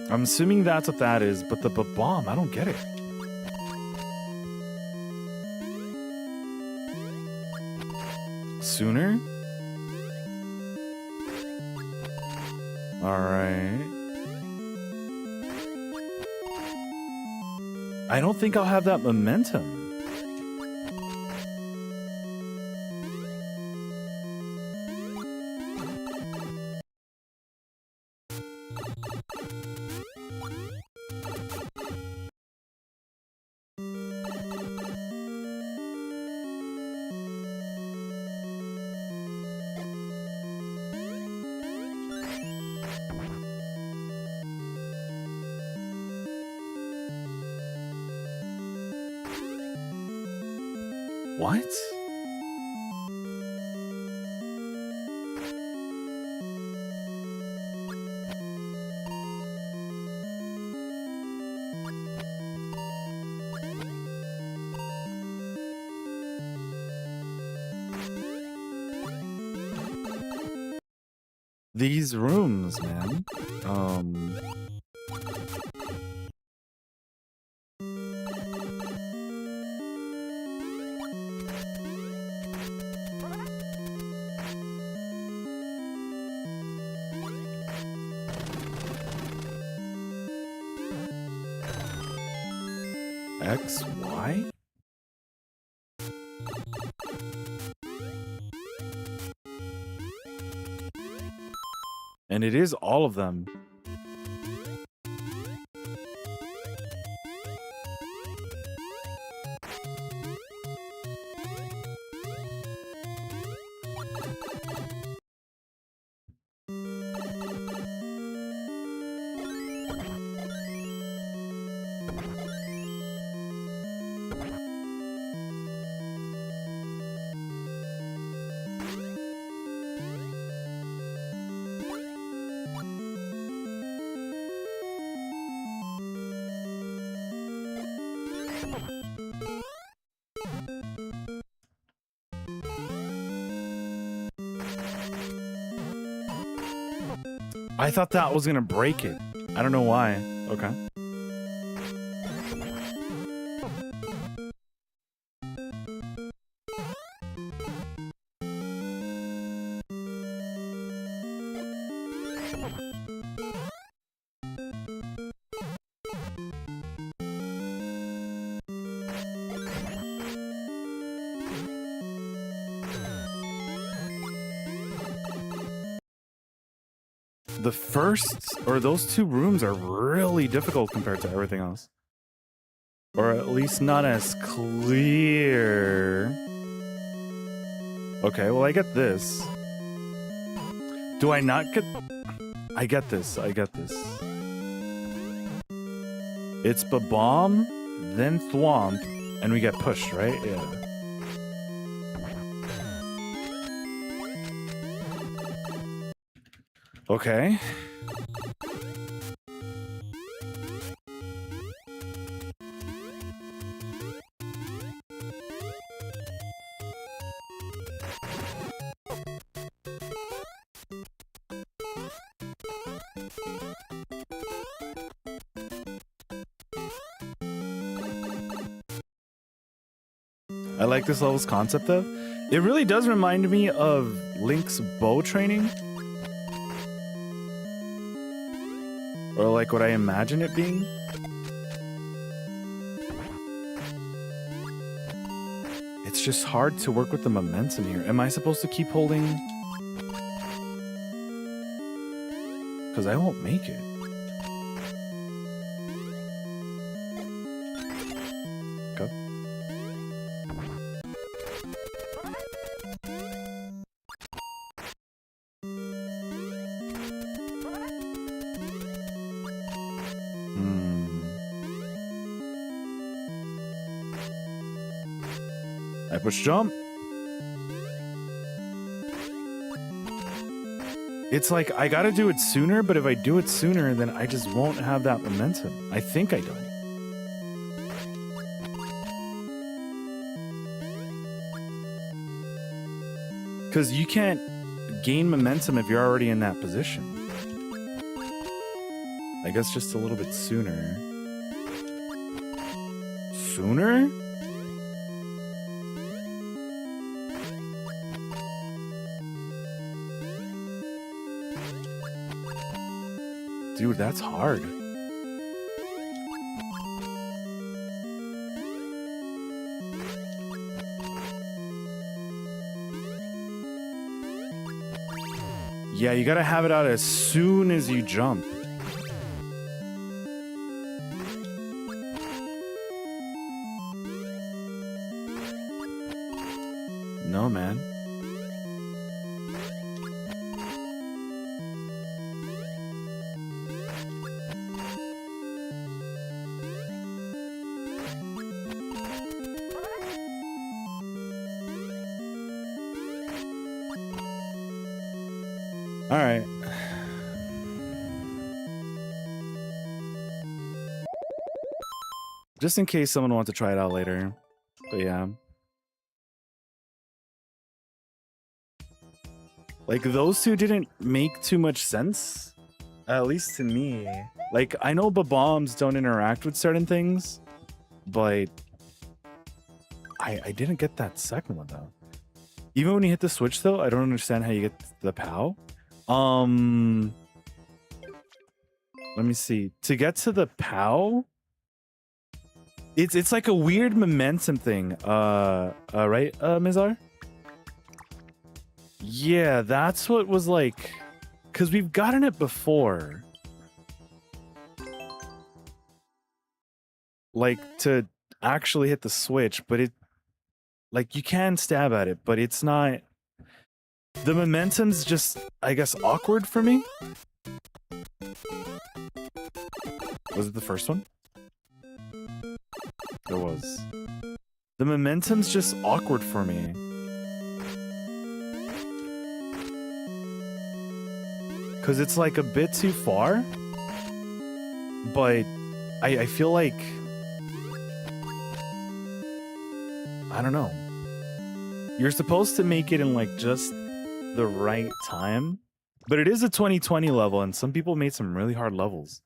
I'm assuming that's what that is, but the bomb, I don't get it. Sooner? Alright. I don't think I'll have that momentum. What? These rooms, man. X, Y? And it is all of them. I thought that was gonna break it. I don't know why. Okay. The first, or those two rooms are really difficult compared to everything else. Or at least not as clear. Okay, well I get this. Do I not get... I get this, I get this. It's Ba-Bomb, then Thwomp, and we get pushed, right? Yeah. Okay. I like this level's concept though. It really does remind me of Link's bow training. Or like what I imagine it being. It's just hard to work with the momentum here. Am I supposed to keep holding? Because I won't make it. Go. I push jump. It's like I gotta do it sooner, but if I do it sooner, then I just won't have that momentum. I think I don't. Because you can't gain momentum if you're already in that position. I guess just a little bit sooner. Sooner? Dude, that's hard. Yeah, you gotta have it out as soon as you jump. No, man. All right. Just in case someone wants to try it out later. But yeah. Like, those two didn't make too much sense. At least to me. Like, I know bombs don't interact with certain things, but I didn't get that second one, though. Even when you hit the switch, though, I don't understand how you get the POW. Let me see. To get to the POW, it's like a weird momentum thing. Right, Mizar? Yeah, that's what was like, because we've gotten it before. Like, to actually hit the switch, but like, you can stab at it, but it's not. The momentum's just, I guess, awkward for me. Was it the first one? It was. The momentum's just awkward for me. Because it's like a bit too far. But I feel like, I don't know. You're supposed to make it in like just the right time. But it is a 2020 level, and some people made some really hard levels.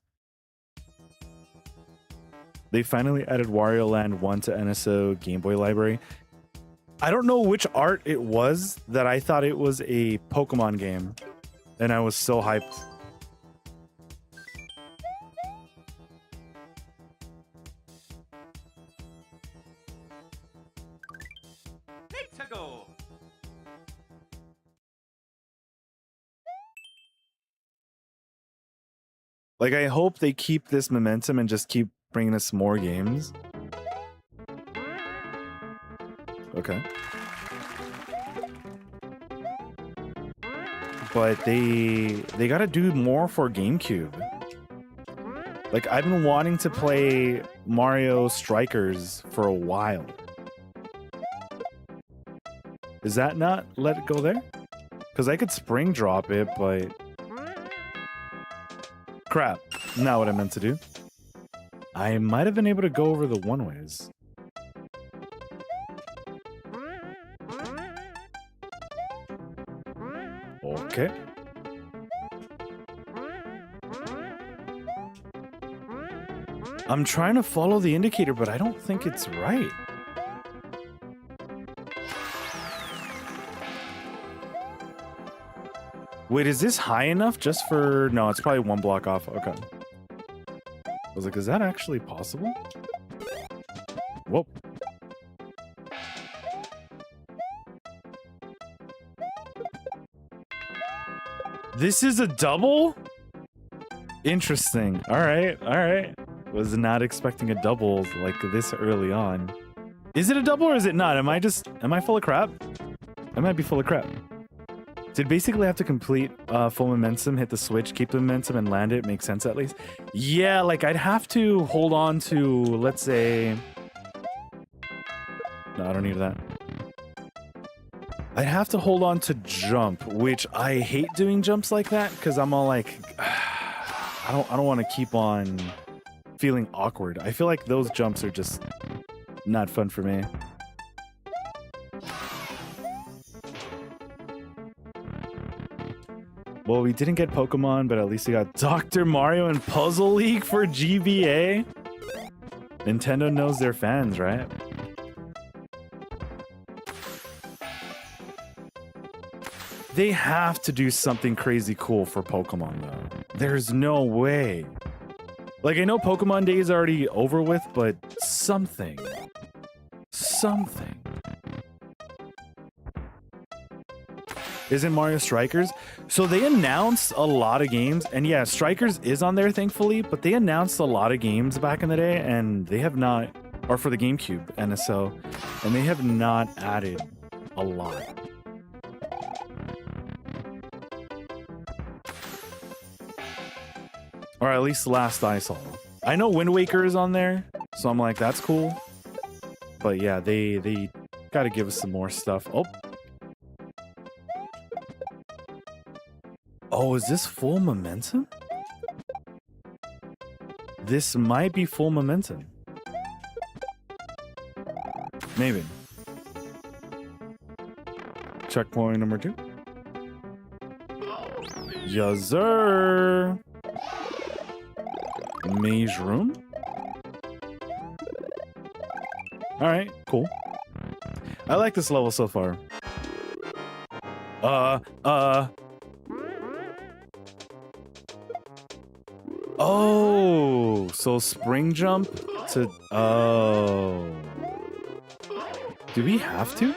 They finally added Wario Land 1 to NSO Game Boy library. I don't know which art it was that I thought it was a Pokemon game. And I was so hyped. Nikku. Like, I hope they keep this momentum and just keep bringing us more games. Okay. But they gotta do more for GameCube. Like, I've been wanting to play Mario Strikers for a while. Is that not let it go there? Because I could spring drop it, but... Crap. Not what I meant to do. I might have been able to go over the one-ways. Okay. I'm trying to follow the indicator, but I don't think it's right. Wait, is this high enough just for... No, it's probably one block off. Okay. I was like, is that actually possible? Whoa. This is a double? Interesting. All right, all right. Was not expecting a double like this early on. Is it a double or is it not? Am I full of crap? I might be full of crap. Did basically have to complete full momentum, hit the switch, keep the momentum, and land it. Makes sense at least. Yeah, like I'd have to hold on to, let's say... No, I don't need that. I'd have to hold on to jump, which I hate doing jumps like that because I'm all like, I don't want to keep on feeling awkward. I feel like those jumps are just not fun for me. Well, we didn't get Pokemon, but at least we got Dr. Mario and Puzzle League for GBA. Nintendo knows their fans, right? They have to do something crazy cool for Pokemon, though. There's no way. Like, I know Pokemon Day is already over with, but something. Something. Isn't Mario Strikers? So they announced a lot of games, and yeah, Strikers is on there, thankfully, but they announced a lot of games back in the day, and they have not, or for the GameCube, NSO, and they have not added a lot. Or at least the last I saw. I know Wind Waker is on there, so I'm like, that's cool. But yeah, they gotta give us some more stuff. Oh, is this full momentum? This might be full momentum. Maybe. Checkpoint number 2. Yes, sir. Maze room. All right, cool. I like this level so far. Oh, so spring jump to... Oh. Do we have to?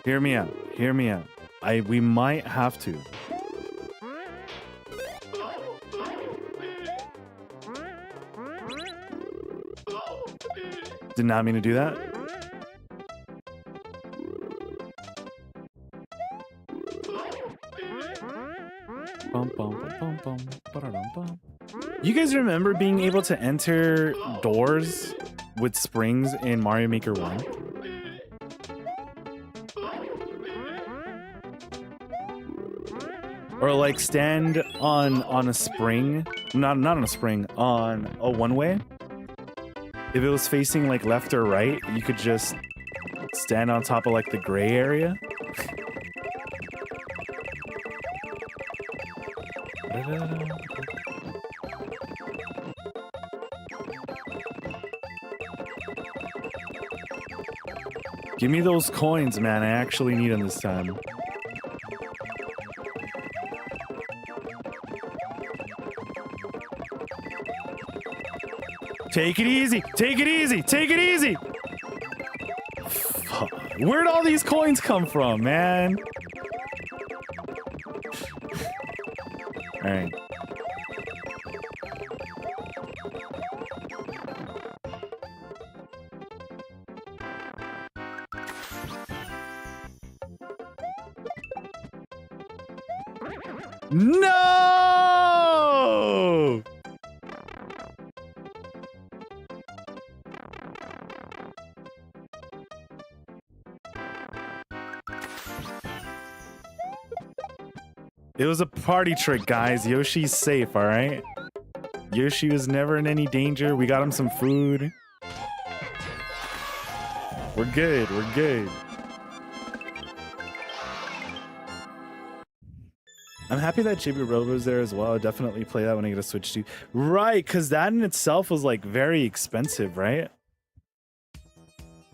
Hear me out. Hear me out. We might have to. Did not mean to do that. You guys remember being able to enter doors with springs in Mario Maker 1? Or like stand on a spring, not on a spring, on a one-way. If it was facing like left or right, you could just stand on top of like the gray area. Give me those coins, man. I actually need them this time. Take it easy. Take it easy. Take it easy. Fuck. Where'd all these coins come from, man? All right. No! It was a party trick, guys. Yoshi's safe, all right? Yoshi was never in any danger. We got him some food. We're good. We're good. I'm happy that Chibi Robo's there as well. I'll definitely play that when I get a Switch 2. Right, because that in itself was like very expensive, right?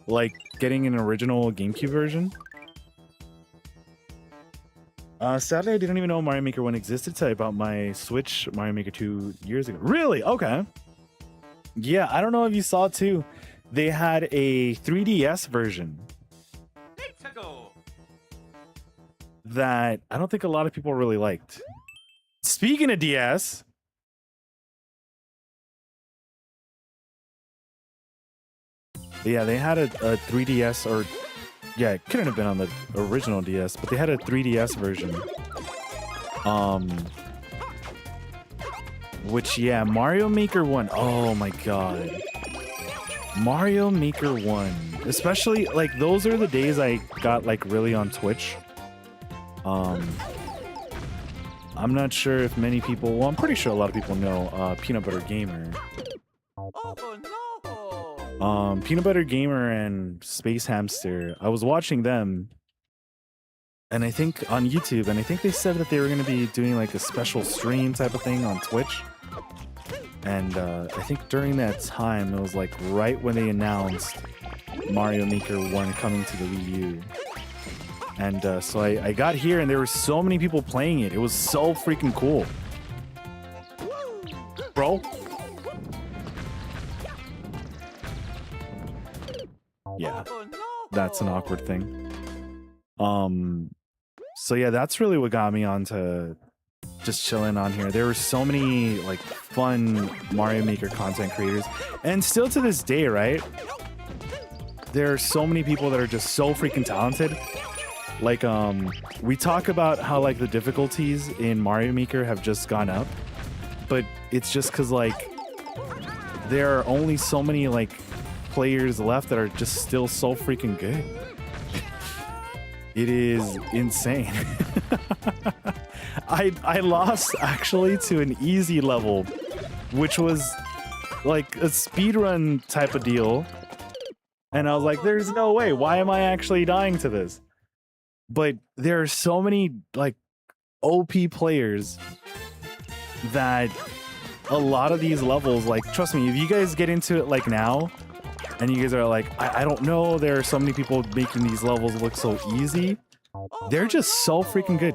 Like getting an original GameCube version. Sadly, I didn't even know Mario Maker 1 existed till I bought my Switch Mario Maker 2 years ago. Really? Okay. Yeah, I don't know if you saw it too. They had a 3DS version that I don't think a lot of people really liked. Speaking of DS, yeah, they had a 3DS, or yeah, it couldn't have been on the original DS, but they had a 3DS version. Which, yeah, Mario Maker 1. Oh my god. Mario Maker 1. Especially like those are the days I got like really on Twitch. I'm not sure if many people, well, I'm pretty sure a lot of people know Peanut Butter Gamer. Oh no! Peanut Butter Gamer and Space Hamster. I was watching them, and I think on YouTube, and I think they said that they were going to be doing like a special stream type of thing on Twitch. And I think during that time, it was like right when they announced Mario Maker 1 coming to the Wii U. And so I got here and there were so many people playing it. It was so freaking cool. Bro? Yeah, that's an awkward thing. So yeah, that's really what got me onto just chilling on here. There were so many like fun Mario Maker content creators. And still to this day, right? There are so many people that are just so freaking talented. Like, we talk about how, like, the difficulties in Mario Maker have just gone up. But it's just because, like, there are only so many, like, players left that are just still so freaking good. It is insane. I lost, actually, to an easy level, which was, like, a speedrun type of deal. And I was like, there's no way. Why am I actually dying to this? But there are so many like OP players that a lot of these levels, like, trust me, if you guys get into it like now and you guys are like, I don't know, there are so many people making these levels look so easy. They're just so freaking good.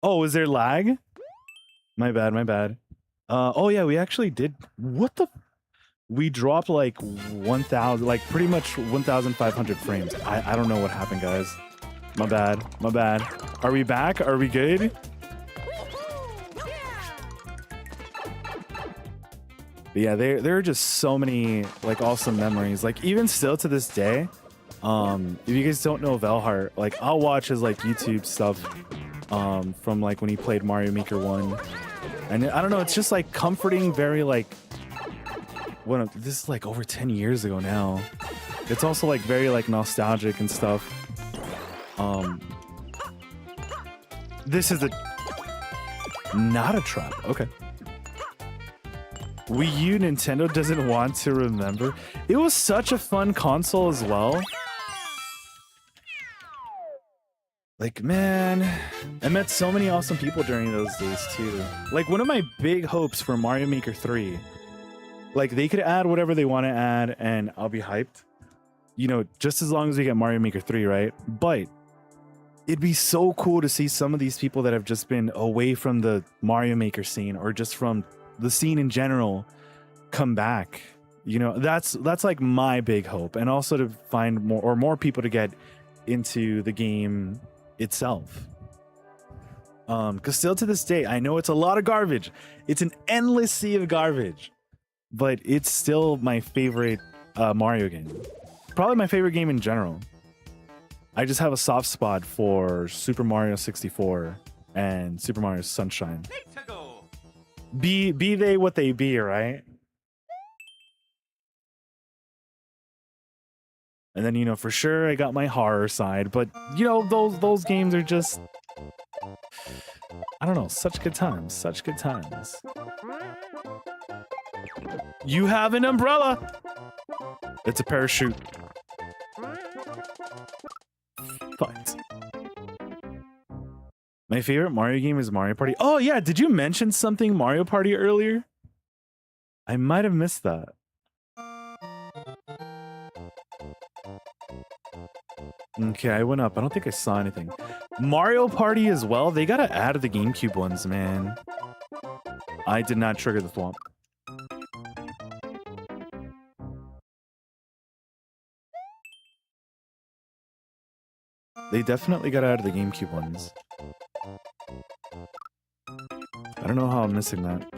Oh, is there lag? My bad, my bad. Oh yeah, we actually did. What the? We dropped like 1,000, like pretty much 1,500 frames. I don't know what happened, guys. My bad, my bad. Are we back? Are we good? But yeah, there are just so many like awesome memories. Like even still to this day, if you guys don't know Velhart, like I'll watch his like YouTube stuff from like when he played Mario Maker 1. And I don't know, it's just like comforting, very like, this is like over 10 years ago now. It's also like very like nostalgic and stuff. This is not a trap. Okay. Wii U, Nintendo doesn't want to remember. It was such a fun console as well. Like, man, I met so many awesome people during those days too. Like one of my big hopes for Mario Maker 3, like they could add whatever they want to add and I'll be hyped. You know, just as long as we get Mario Maker 3, right? But it'd be so cool to see some of these people that have just been away from the Mario Maker scene or just from the scene in general come back. You know, that's like my big hope. And also to find more people to get into the game itself. Because still to this day, I know it's a lot of garbage. It's an endless sea of garbage. But it's still my favorite Mario game. Probably my favorite game in general. I just have a soft spot for Super Mario 64 and Super Mario Sunshine. Be they what they be, right? And then, you know, for sure I got my horror side, but you know, those games are just, I don't know, such good times, such good times. You have an umbrella. It's a parachute. But my favorite Mario game is Mario Party. Oh yeah, did you mention something Mario Party earlier? I might have missed that. Okay, I went up. I don't think I saw anything. Mario Party as well. They gotta add the GameCube ones, man. I did not trigger the thwomp. They definitely got out of the GameCube ones. I don't know how I'm missing that.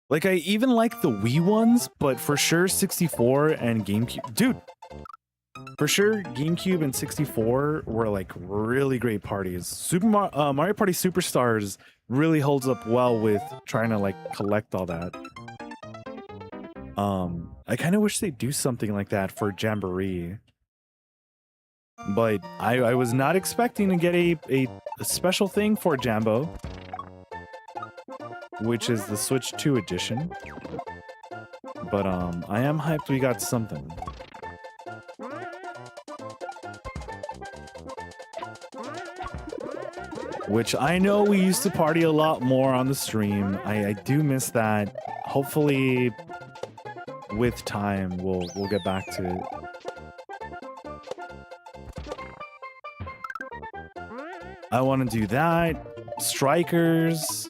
Like, I even like the Wii ones, but for sure 64 and GameCube... Dude! For sure, GameCube and 64 were, like, really great parties. Mario Party Superstars really holds up well with trying to, like, collect all that. I kind of wish they'd do something like that for Jamboree. But I was not expecting to get a special thing for Jambo, which is the Switch 2 edition. But I am hyped we got something. Which I know we used to party a lot more on the stream. I do miss that. Hopefully with time we'll get back to it. I want to do that. Strikers.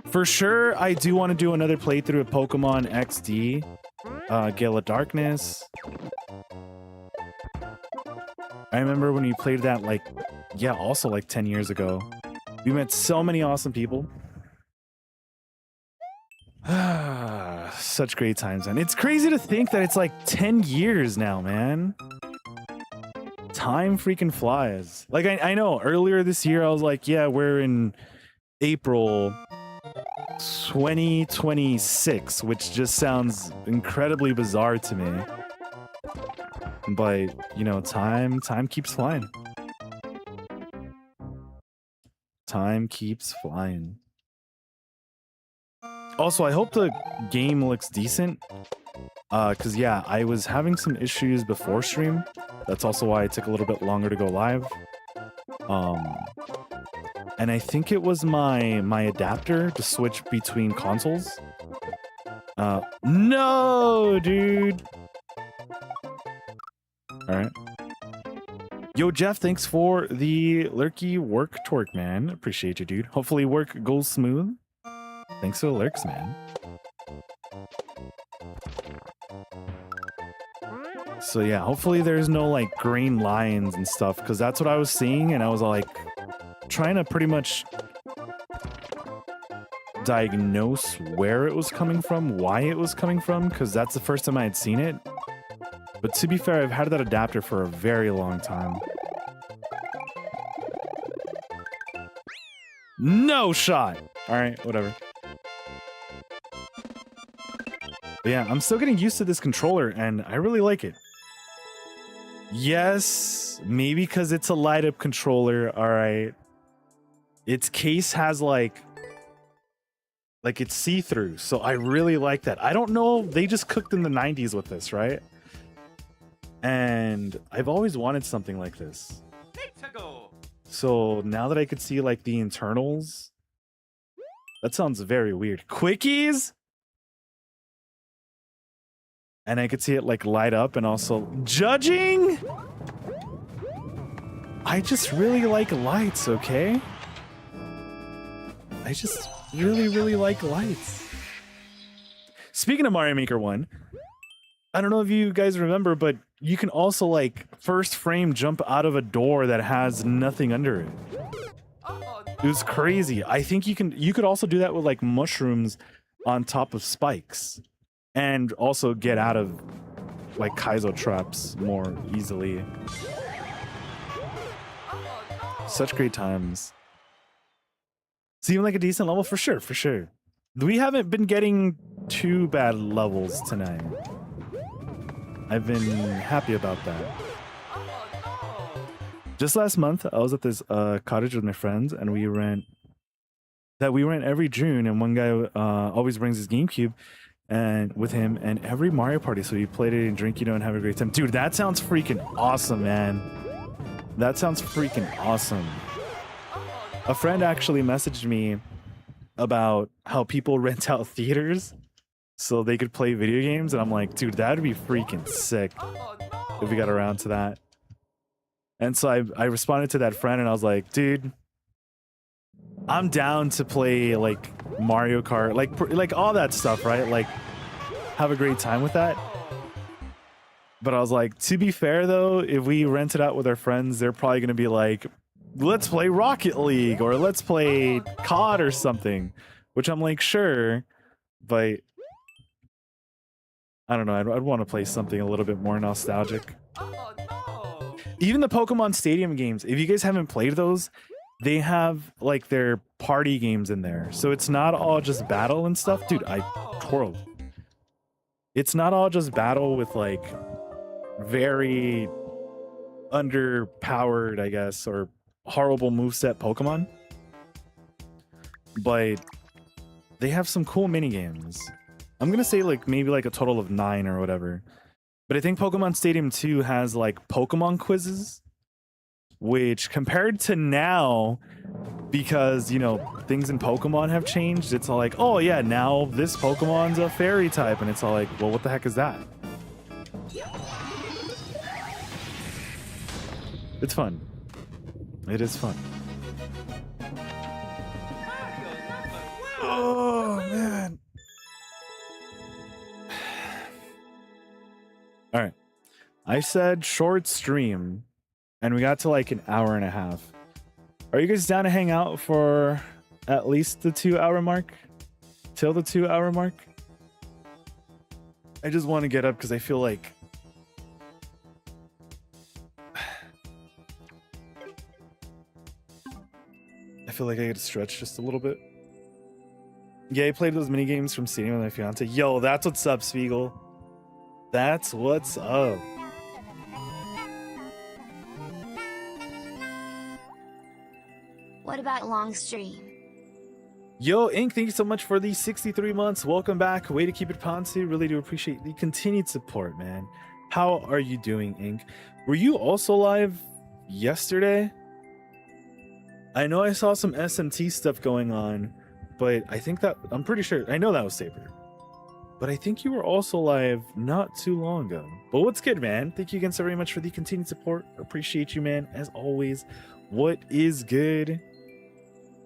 For sure, I do want to do another playthrough of Pokemon XD. Gale of Darkness. I remember when we played that, like, yeah, also like 10 years ago. We met so many awesome people. Such great times, man. It's crazy to think that it's like 10 years now, man. Time freaking flies. Like, I know earlier this year I was like, yeah, we're in April 2026, which just sounds incredibly bizarre to me. But, you know, time keeps flying. Time keeps flying. Also, I hope the game looks decent. Because, yeah, I was having some issues before stream. That's also why it took a little bit longer to go live. And I think it was my adapter to switch between consoles. No, dude! Alright. Yo, Jeff, thanks for the lurky work torque, man. Appreciate you, dude. Hopefully work goes smooth. Thanks for the lurks, man. So yeah, hopefully there's no like green lines and stuff, because that's what I was seeing, and I was like trying to pretty much diagnose where it was coming from, why it was coming from, because that's the first time I had seen it. But to be fair, I've had that adapter for a very long time. No shot! Alright, whatever. But yeah, I'm still getting used to this controller, and I really like it. Yes, maybe because it's a light-up controller, alright. Its case has like it's see-through, so I really like that. I don't know, they just cooked in the 90s with this, right? And I've always wanted something like this. So now that I could see like the internals, that sounds very weird. Quickies? And I could see it like light up, and also judging? I just really like lights, okay? I just really like lights. Speaking of Mario Maker 1, I don't know if you guys remember, but you can also like first frame jump out of a door that has nothing under it. It was crazy. I think you could also do that with like mushrooms on top of spikes, and also get out of like Kaizo traps more easily. Such great times. Seem like a decent level for sure, for sure. We haven't been getting too bad levels tonight. I've been happy about that. Just last month, I was at this cottage with my friends, and we rent every June, and one guy always brings his GameCube and with him, and every Mario Party, so we played it and drink, you know, and have a great time. Dude, that sounds freaking awesome, man. That sounds freaking awesome. A friend actually messaged me about how people rent out theaters so they could play video games, and I'm like, dude, that'd be freaking sick if we got around to that. And so I responded to that friend, and I was like, dude, I'm down to play like Mario Kart, like all that stuff, right? Like, have a great time with that. But I was like, to be fair though, if we rent it out with our friends, they're probably gonna be like, let's play Rocket League, or let's play COD or something. Which I'm like, sure, but I don't know, I'd want to play something a little bit more nostalgic. Even the Pokemon Stadium games, if you guys haven't played those, they have like their party games in there. So it's not all just battle and stuff. Dude, I twirled. it's not all just battle with like very underpowered, I guess, or horrible moveset Pokemon, but they have some cool mini games. I'm gonna say like maybe like a total of 9 or whatever. But I think Pokemon Stadium 2 has like Pokemon quizzes, which compared to now, because you know things in Pokemon have changed, it's all like, oh yeah, now this Pokemon's a fairy type, and it's all like, well, what the heck is that? It's fun. It is fun. Oh man. All right. I said short stream, and we got to like an hour and a half. Are you guys down to hang out for at least the 2-hour mark? Till the 2-hour mark? I just want to get up because I feel like I gotta stretch just a little bit. Yeah, I played those mini games from Stadium with my fiance. Yo, that's what's up, Spiegel. That's what's up. What about long stream? Yo, Ink, thank you so much for the 63 months. Welcome back. Way to keep it Ponzi. Really do appreciate the continued support, man. How are you doing, Ink? Were you also live yesterday? I know I saw some SMT stuff going on, but I think that I'm pretty sure I know that was Saber. But I think you were also live not too long ago. But what's good, man? Thank you again so very much for the continued support. Appreciate you, man. As always, what is good?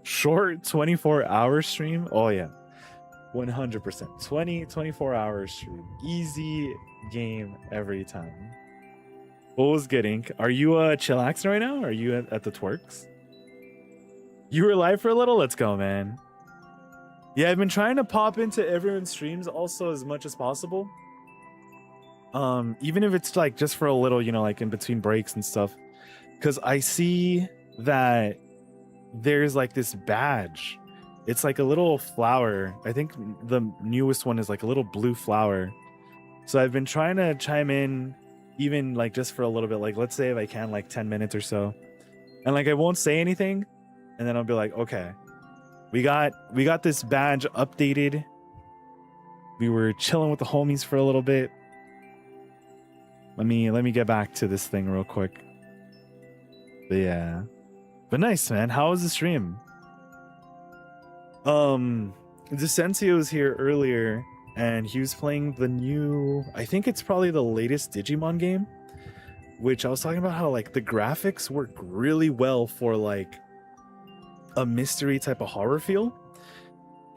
Short 24-hour stream? Oh, yeah. 100%. 24-hour stream. Easy game every time. What was good, Ink? Are you chillaxing right now? Are you at the twerks? You were live for a little? Let's go, man. Yeah, I've been trying to pop into everyone's streams also as much as possible. Even if it's like just for a little, you know, like in between breaks and stuff. Because I see that there's like this badge. It's like a little flower. I think the newest one is like a little blue flower. So I've been trying to chime in even like just for a little bit. Like let's say if I can like 10 minutes or so. And like I won't say anything. And then I'll be like, okay. We got this badge updated. We were chilling with the homies for a little bit. Let me get back to this thing real quick. But yeah. But nice, man. How was the stream? Descensio was here earlier and he was playing the new, I think it's probably the latest Digimon game, which I was talking about how like the graphics work really well for like a mystery type of horror feel,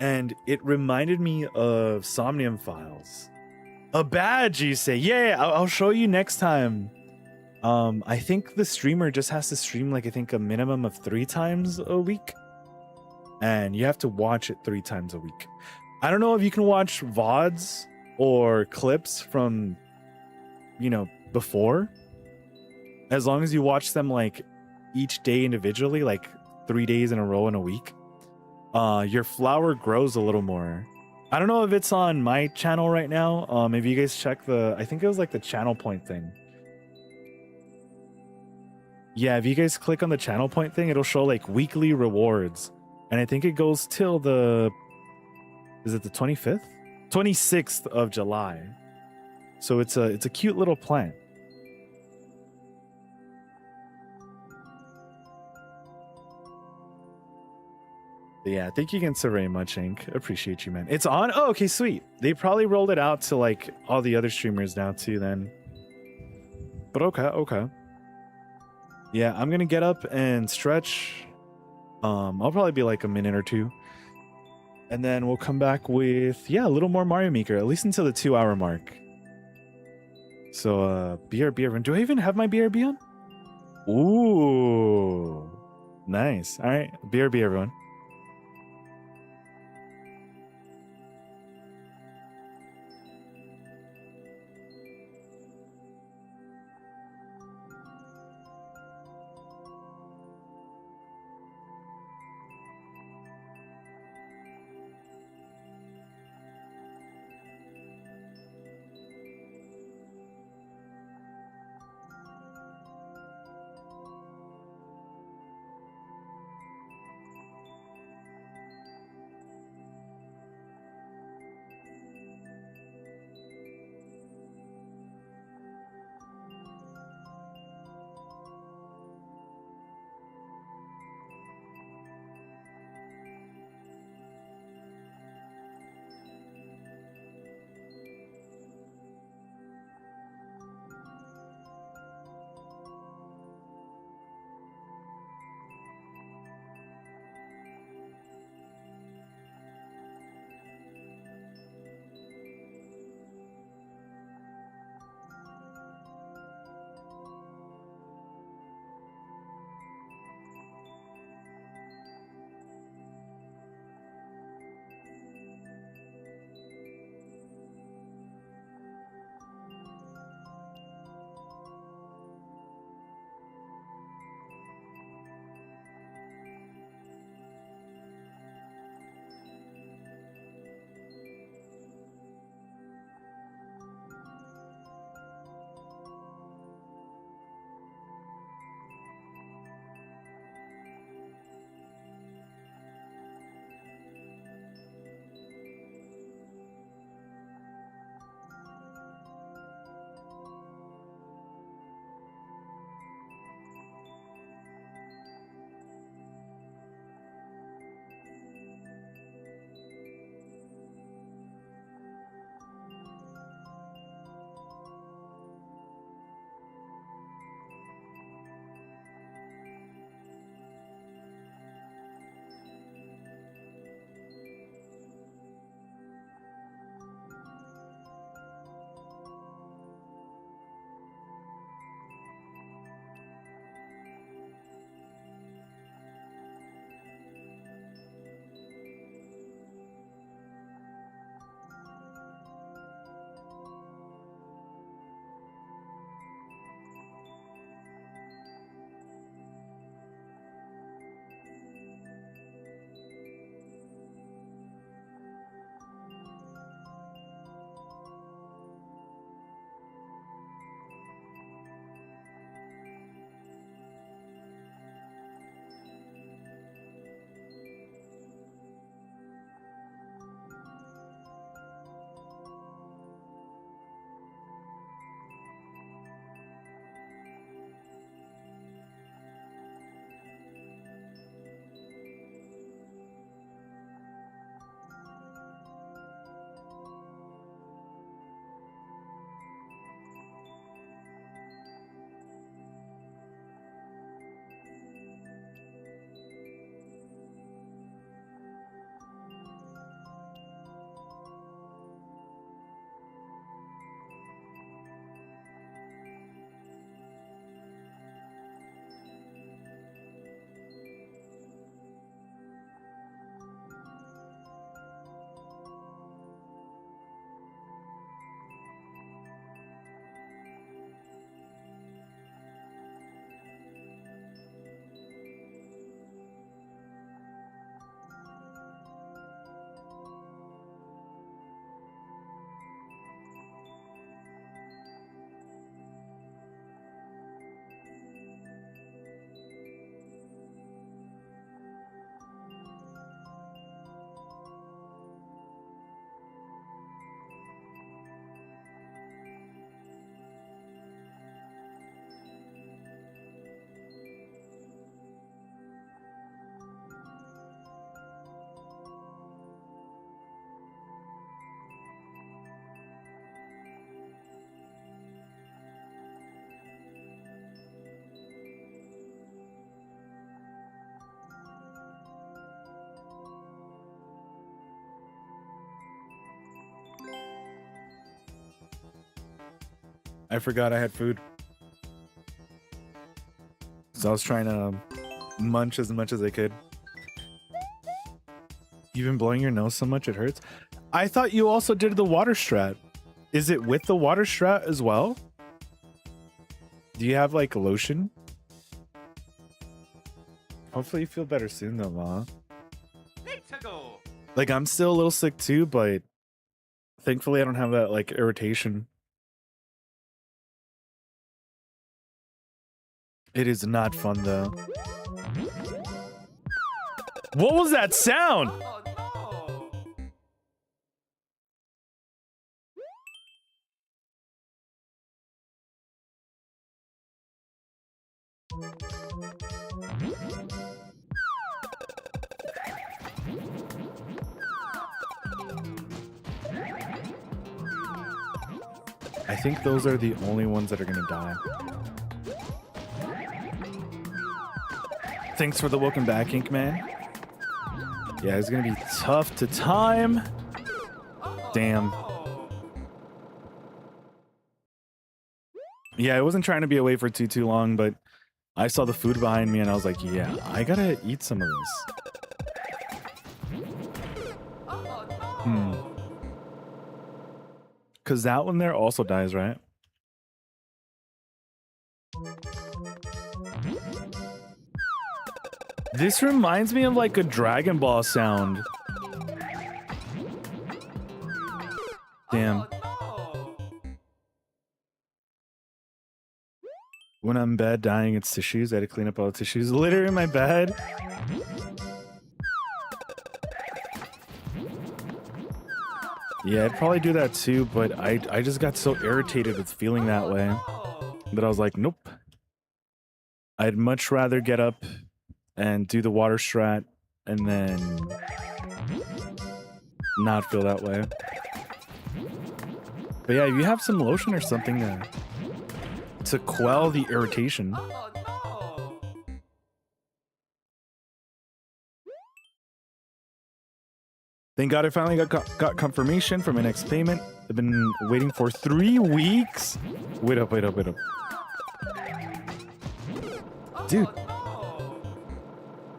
and it reminded me of Somnium Files. A badge, you say? Yeah, I'll show you next time. I think the streamer just has to stream like I think a minimum of 3 times a week, and you have to watch it 3 times a week. I don't know if you can watch VODs or clips from, you know, before, as long as you watch them like each day individually, like 3 days in a row in a week, your flower grows a little more. I don't know if it's on my channel right now. If you guys check I think it was like the channel point thing. Yeah, if you guys click on the channel point thing, it'll show like weekly rewards. And I think it goes till is it the 25th? 26th of July. So it's a cute little plant. But yeah, thank you again so very much, Ink. Appreciate you, man. It's on? Oh, okay, sweet. They probably rolled it out to like all the other streamers now too then. But okay. Yeah, I'm gonna get up and stretch. I'll probably be like a minute or 2. And then we'll come back with, yeah, a little more Mario Maker, at least until the 2-hour mark. So, BRB, everyone. Do I even have my BRB on? Ooh, nice. All right, BRB, everyone. I forgot I had food. So I was trying to munch as much as I could. You've been blowing your nose so much it hurts. I thought you also did the water strat. Is it with the water strat as well? Do you have like lotion? Hopefully you feel better soon though, Ma. Nikku. Like I'm still a little sick too, but thankfully I don't have that like irritation. It is not fun though. What was that sound? Oh no. I think those are the only ones that are gonna die. Thanks for the welcome back, Ink Man. Yeah, it's gonna be tough to time. Damn. Yeah, I wasn't trying to be away for too long, but I saw the food behind me and I was like, yeah, I gotta eat some of this. Cause that one there also dies, right? This reminds me of like a Dragon Ball sound. Damn. When I'm in bed dying, it's tissues. I had to clean up all the tissues. Litter in my bed. Yeah, I'd probably do that too, but I just got so irritated with feeling that way that I was like, nope. I'd much rather get up and do the water strat and then not feel that way. But yeah, if you have some lotion or something to quell the irritation. Thank God I finally got confirmation for my next payment. I've been waiting for 3 weeks. Wait up. Dude.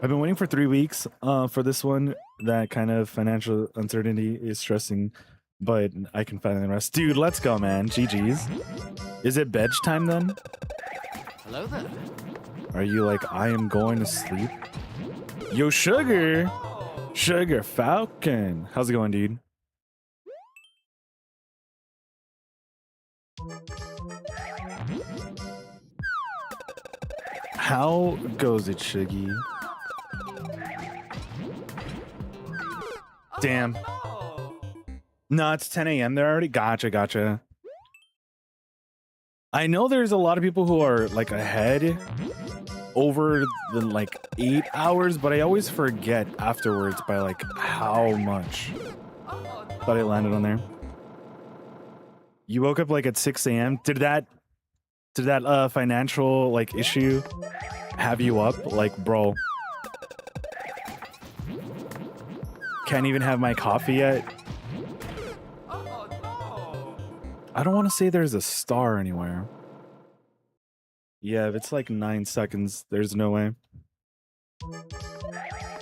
I've been waiting for 3 weeks for this one. That kind of financial uncertainty is stressing, but I can finally rest. Dude, let's go, man. GG's. Is it bedge time then? Hello there. Are you like, I am going to sleep? Yo, Sugar! Sugar Falcon. How's it going, dude? How goes it, Shuggy? Damn. No, it's 10 a.m. They're already. Gotcha. I know there's a lot of people who are like ahead over the like 8 hours, but I always forget afterwards by like how much. Thought I landed on there. You woke up like at 6 a.m. Did that financial like issue have you up? Like, bro, can't even have my coffee yet. I don't want to say there's a star anywhere. Yeah, if it's like 9 seconds, there's no way.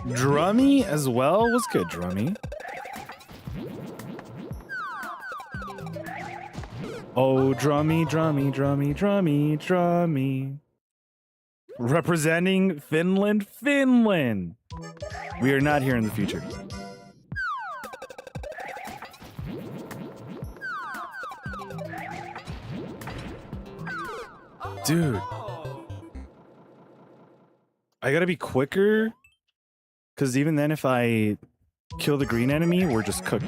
Drummy as well? What's good, Drummy? Oh, Drummy. Representing Finland. We are not here in the future. Dude. I gotta be quicker. Because even then, if I kill the green enemy, we're just cooked.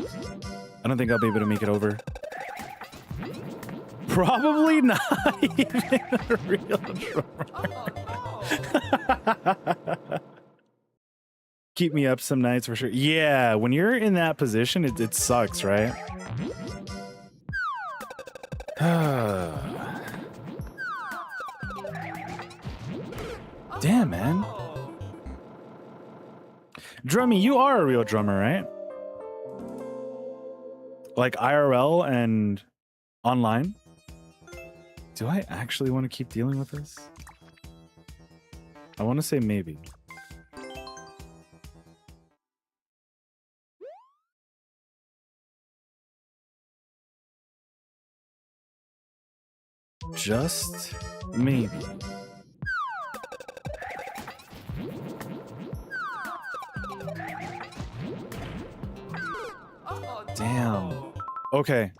I don't think I'll be able to make it over. Probably not even a real drummer. Keep me up some nights for sure. Yeah, when you're in that position, it sucks, right? Damn, man. Drummy, you are a real drummer, right? Like IRL and online? Do I actually want to keep dealing with this? I want to say maybe. Just maybe. Oh, Damn. no. Okay.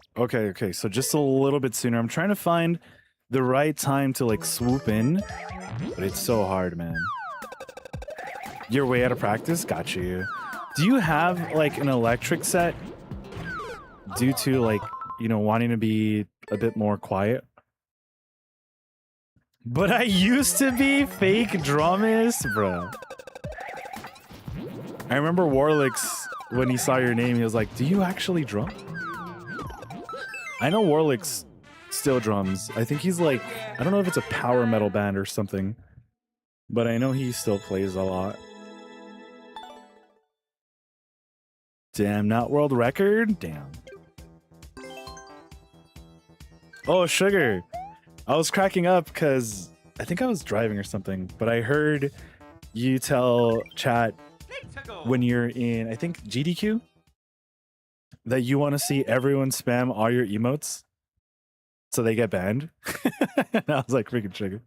So just a little bit sooner. I'm trying to find the right time to like swoop in, but it's so hard, man. You're way out of practice? Got you. Do you have like an electric set due to like, you know, wanting to be a bit more quiet? But I used to be fake drummist, bro. I remember Warlick's, when he saw your name, he was like, do you actually drum? I know Warlick's still drums. I think he's like, I don't know if it's a power metal band or something, but I know he still plays a lot. Damn, not world record? Damn. Oh, Sugar. I was cracking up because I think I was driving or something, but I heard you tell chat when you're in, I think, GDQ, that you want to see everyone spam all your emotes so they get banned. And I was like, freaking Sugar.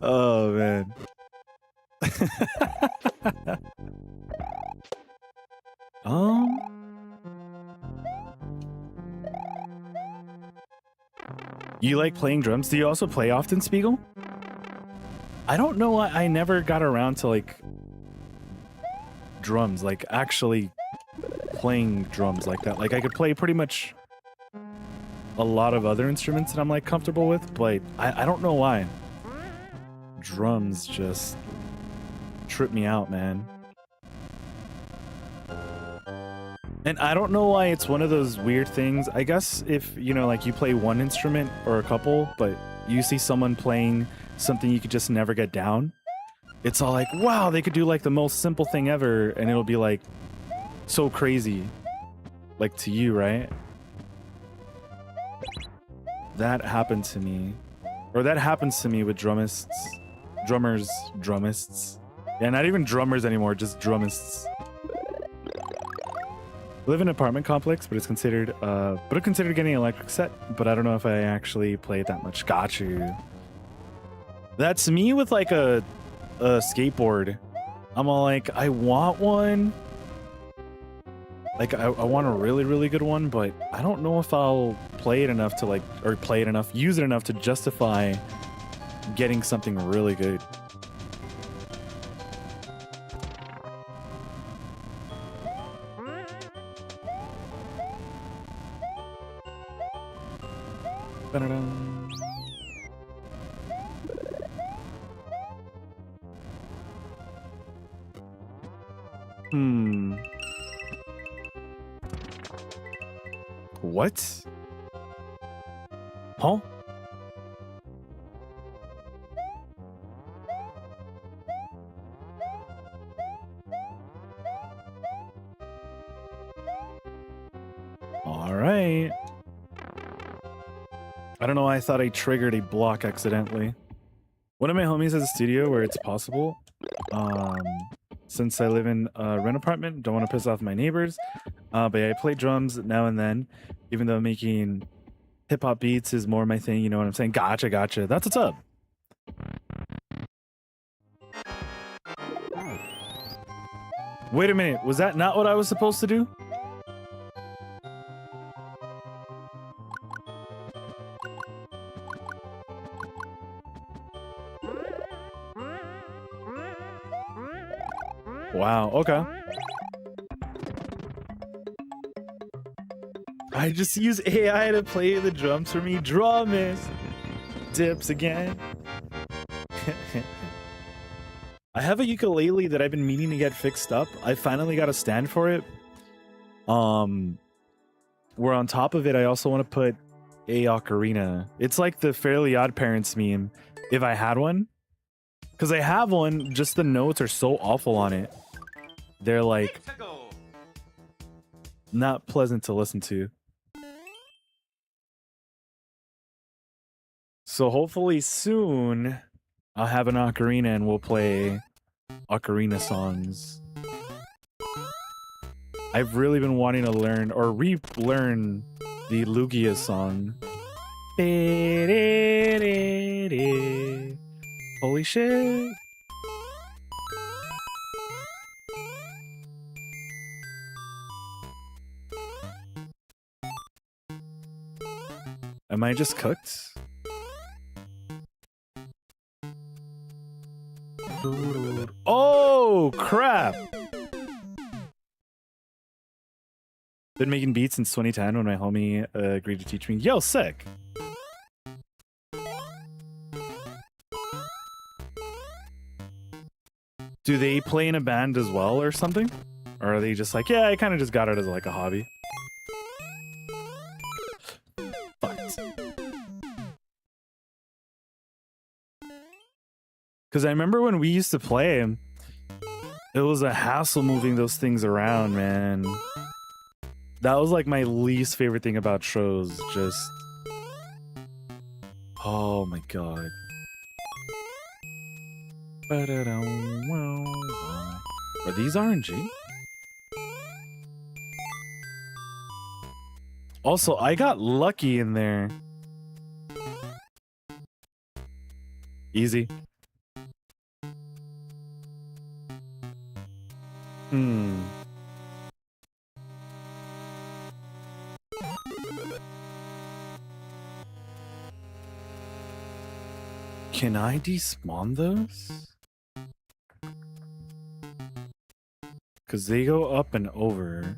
Oh, man. You like playing drums? Do you also play often, Spiegel? I don't know why I never got around to like drums, like actually playing drums like that. Like I could play pretty much a lot of other instruments that I'm like comfortable with, but I don't know why. Drums just trip me out, man. And I don't know why it's one of those weird things. I guess if, you know, like you play one instrument or a couple, but you see someone playing something you could just never get down, it's all like, wow, they could do like the most simple thing ever, and it'll be like so crazy, like to you, right? That happened to me, or that happens to me with drummers. Yeah, not even drummers anymore, just drummists. I live in an apartment complex, but it's considered getting an electric set, but I don't know if I actually play it that much. Got you. That's me with like a skateboard. I'm all like, I want one. Like I want a really, really good one, but I don't know if I'll play it enough to like, or use it enough to justify getting something really good. What? Huh? All right. I don't know why I thought I triggered a block accidentally. One of my homies has a studio where it's possible. Since I live in a rent apartment, don't want to piss off my neighbors. But yeah, I play drums now and then, even though making hip-hop beats is more my thing, you know what I'm saying? Gotcha. That's what's up. Wait a minute, was that not what I was supposed to do? Wow, okay. I just use AI to play the drums for me. Drummist dips again. I have a ukulele that I've been meaning to get fixed up. I finally got a stand for it. Where on top of it, I also want to put a ocarina. It's like the Fairly Odd Parents meme, if I had one. Because I have one, just the notes are so awful on it. They're like... not pleasant to listen to. So hopefully soon I'll have an ocarina and we'll play ocarina songs. I've really been wanting to learn or relearn the Lugia song. Holy shit. Am I just cooked? Oh, crap. Been making beats since 2010 when my homie agreed to teach me. Yo, sick. Do they play in a band as well or something? Or are they just like, yeah, I kind of just got it as like a hobby? Because I remember when we used to play, it was a hassle moving those things around, man. That was like my least favorite thing about shows, just... Oh my god. Are these RNG? Also, I got lucky in there. Easy. Can I despawn those? Because they go up and over.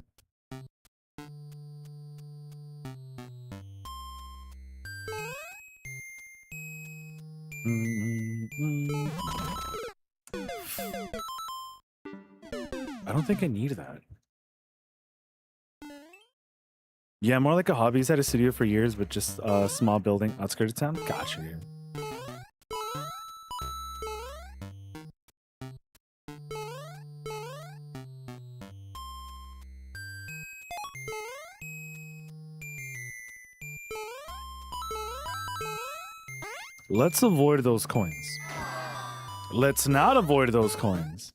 I don't think I need that. Yeah, more like a hobby. He's had a studio for years, but just a small building outskirts of town. Gotcha. Let's avoid those coins. Let's not avoid those coins.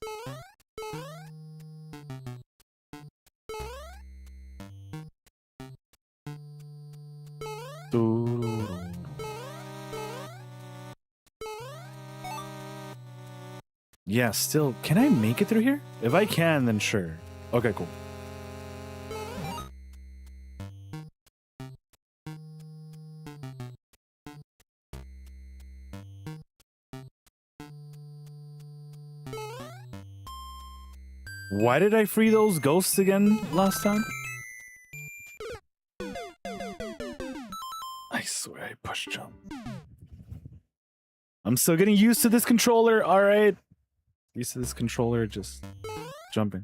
Yeah, still, can I make it through here? If I can, then sure. Okay, cool. Why did I free those ghosts again last time? I swear I push jump. I'm still getting used to this controller, alright? Used to this controller just jumping.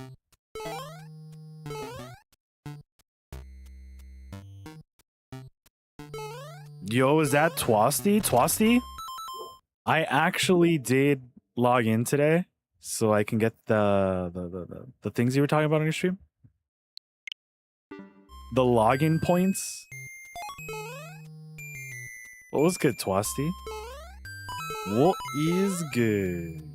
Yo, is that Twasty? Twasty? I actually did log in today so I can get the things you were talking about on your stream. The login points. What was good, Twasty? What is good?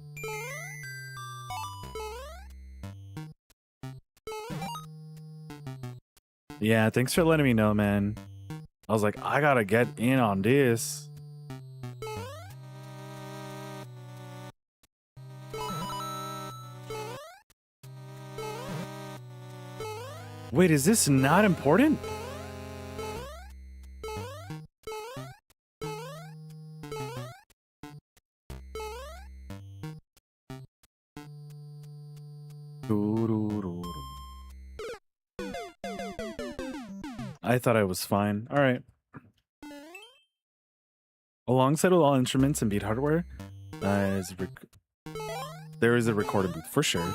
Yeah, thanks for letting me know, man. I was like, I gotta get in on this. Wait, is this not important? I thought I was fine. All right. Alongside with all instruments and beat hardware, there is a recording booth for sure.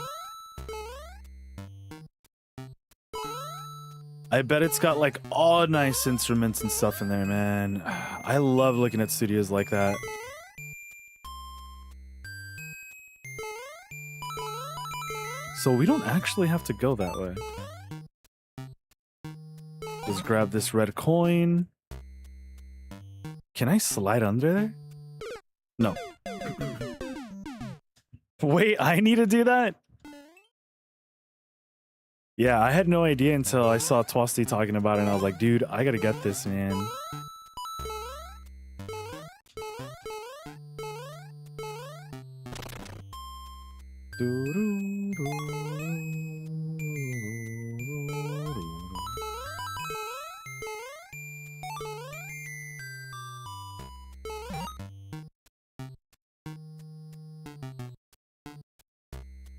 I bet it's got like all nice instruments and stuff in there, man. I love looking at studios like that. So we don't actually have to go that way. Just grab this red coin. Can I slide under there? No. Wait, I need to do that? Yeah, I had no idea until I saw Twasty talking about it, and I was like, dude, I gotta get this, man.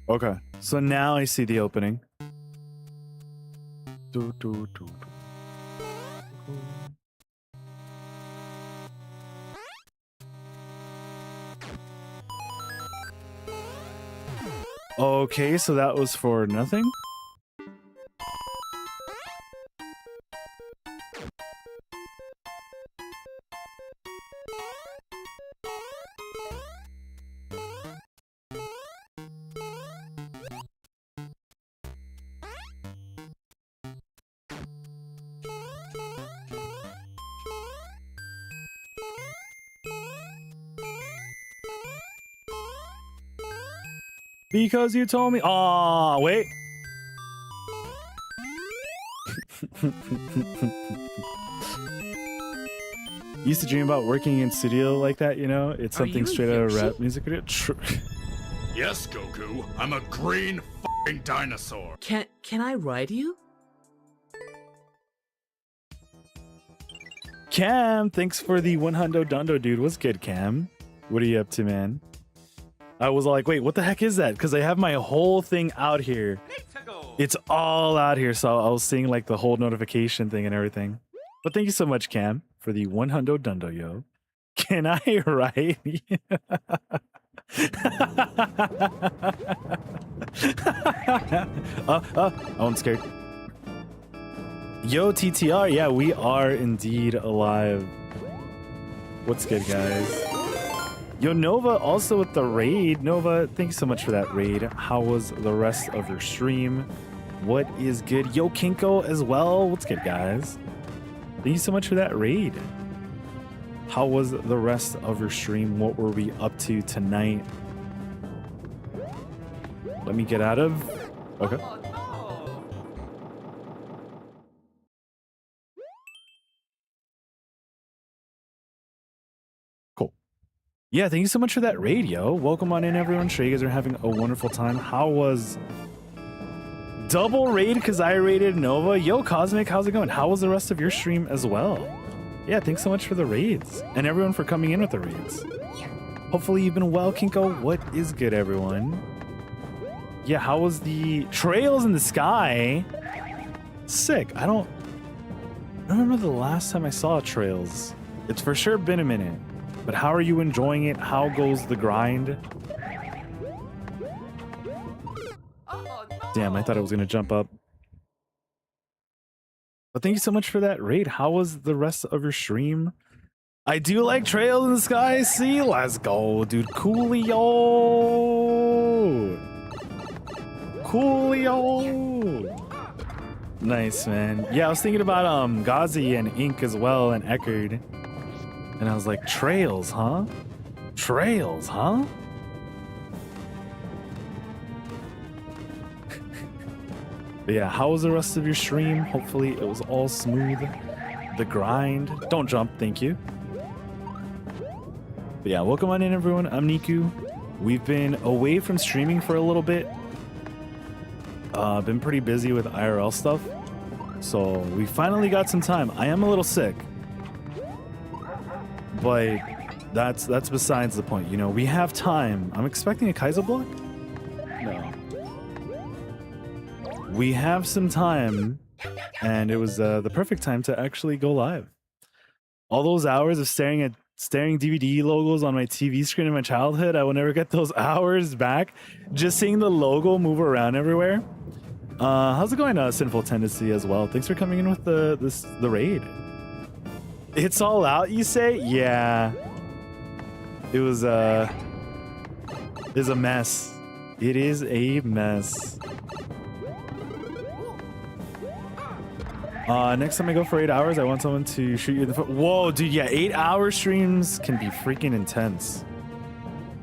Okay, so now I see the opening. Okay, so that was for nothing? Because you told me. Aw, wait. Used to dream about working in studio like that, you know? It's something straight out of rap music video. Yes, Goku. I'm a green f***ing dinosaur. Can I ride you? Cam, thanks for the 100 Dundo, dude. What's good, Cam? What are you up to, man? I was like, wait, what the heck is that? Because I have my whole thing out here. It's all out here, so I was seeing like the whole notification thing and everything. But thank you so much, Cam, for the 100 Dundo, yo. Can I write? I'm scared. Yo, TTR, yeah, we are indeed alive. What's good, guys? Yo, Nova, also with the raid. Nova, thank you so much for that raid. How was the rest of your stream? What is good? Yo, Kinko as well. What's good, guys? Thank you so much for that raid. How was the rest of your stream? What were we up to tonight? Let me get out of... Okay. Cool. Yeah, thank you so much for that raid, yo. Welcome on in, everyone. Sure you guys are having a wonderful time. How was... Double raid because I raided Nova. Yo, Cosmic, how's it going? How was the rest of your stream as well? Yeah, thanks so much for the raids. And everyone for coming in with the raids. Hopefully you've been well, Kinko. What is good, everyone? Yeah, how was the trails in the sky? Sick. I don't remember the last time I saw trails. It's for sure been a minute. But how are you enjoying it? How goes the grind? Damn, I thought I was going to jump up. But thank you so much for that raid. How was the rest of your stream? I do like trails in the sky. See, let's go, dude. Coolio. Coolio. Nice, man. Yeah, I was thinking about Ghazi and Ink as well and Eckerd. And I was like, trails, huh? Trails, huh? But yeah, how was the rest of your stream? Hopefully it was all smooth. The grind. Don't jump, thank you. But yeah, welcome on in, everyone. I'm Nikku. We've been away from streaming for a little bit. Been pretty busy with IRL stuff. So we finally got some time. I am a little sick. But that's besides the point. You know, we have time. I'm expecting a Kaiser block? No. We have some time, and it was the perfect time to actually go live. All those hours of staring DVD logos on my TV screen in my childhood, I will never get those hours back. Just seeing the logo move around everywhere. How's it going, Sinful Tendency as well? Thanks for coming in with the raid. It's all out, you say? Yeah. It was a mess. It is a mess. Next time I go for 8 hours, I want someone to shoot you in the foot. Whoa, dude, yeah, 8-hour streams can be freaking intense.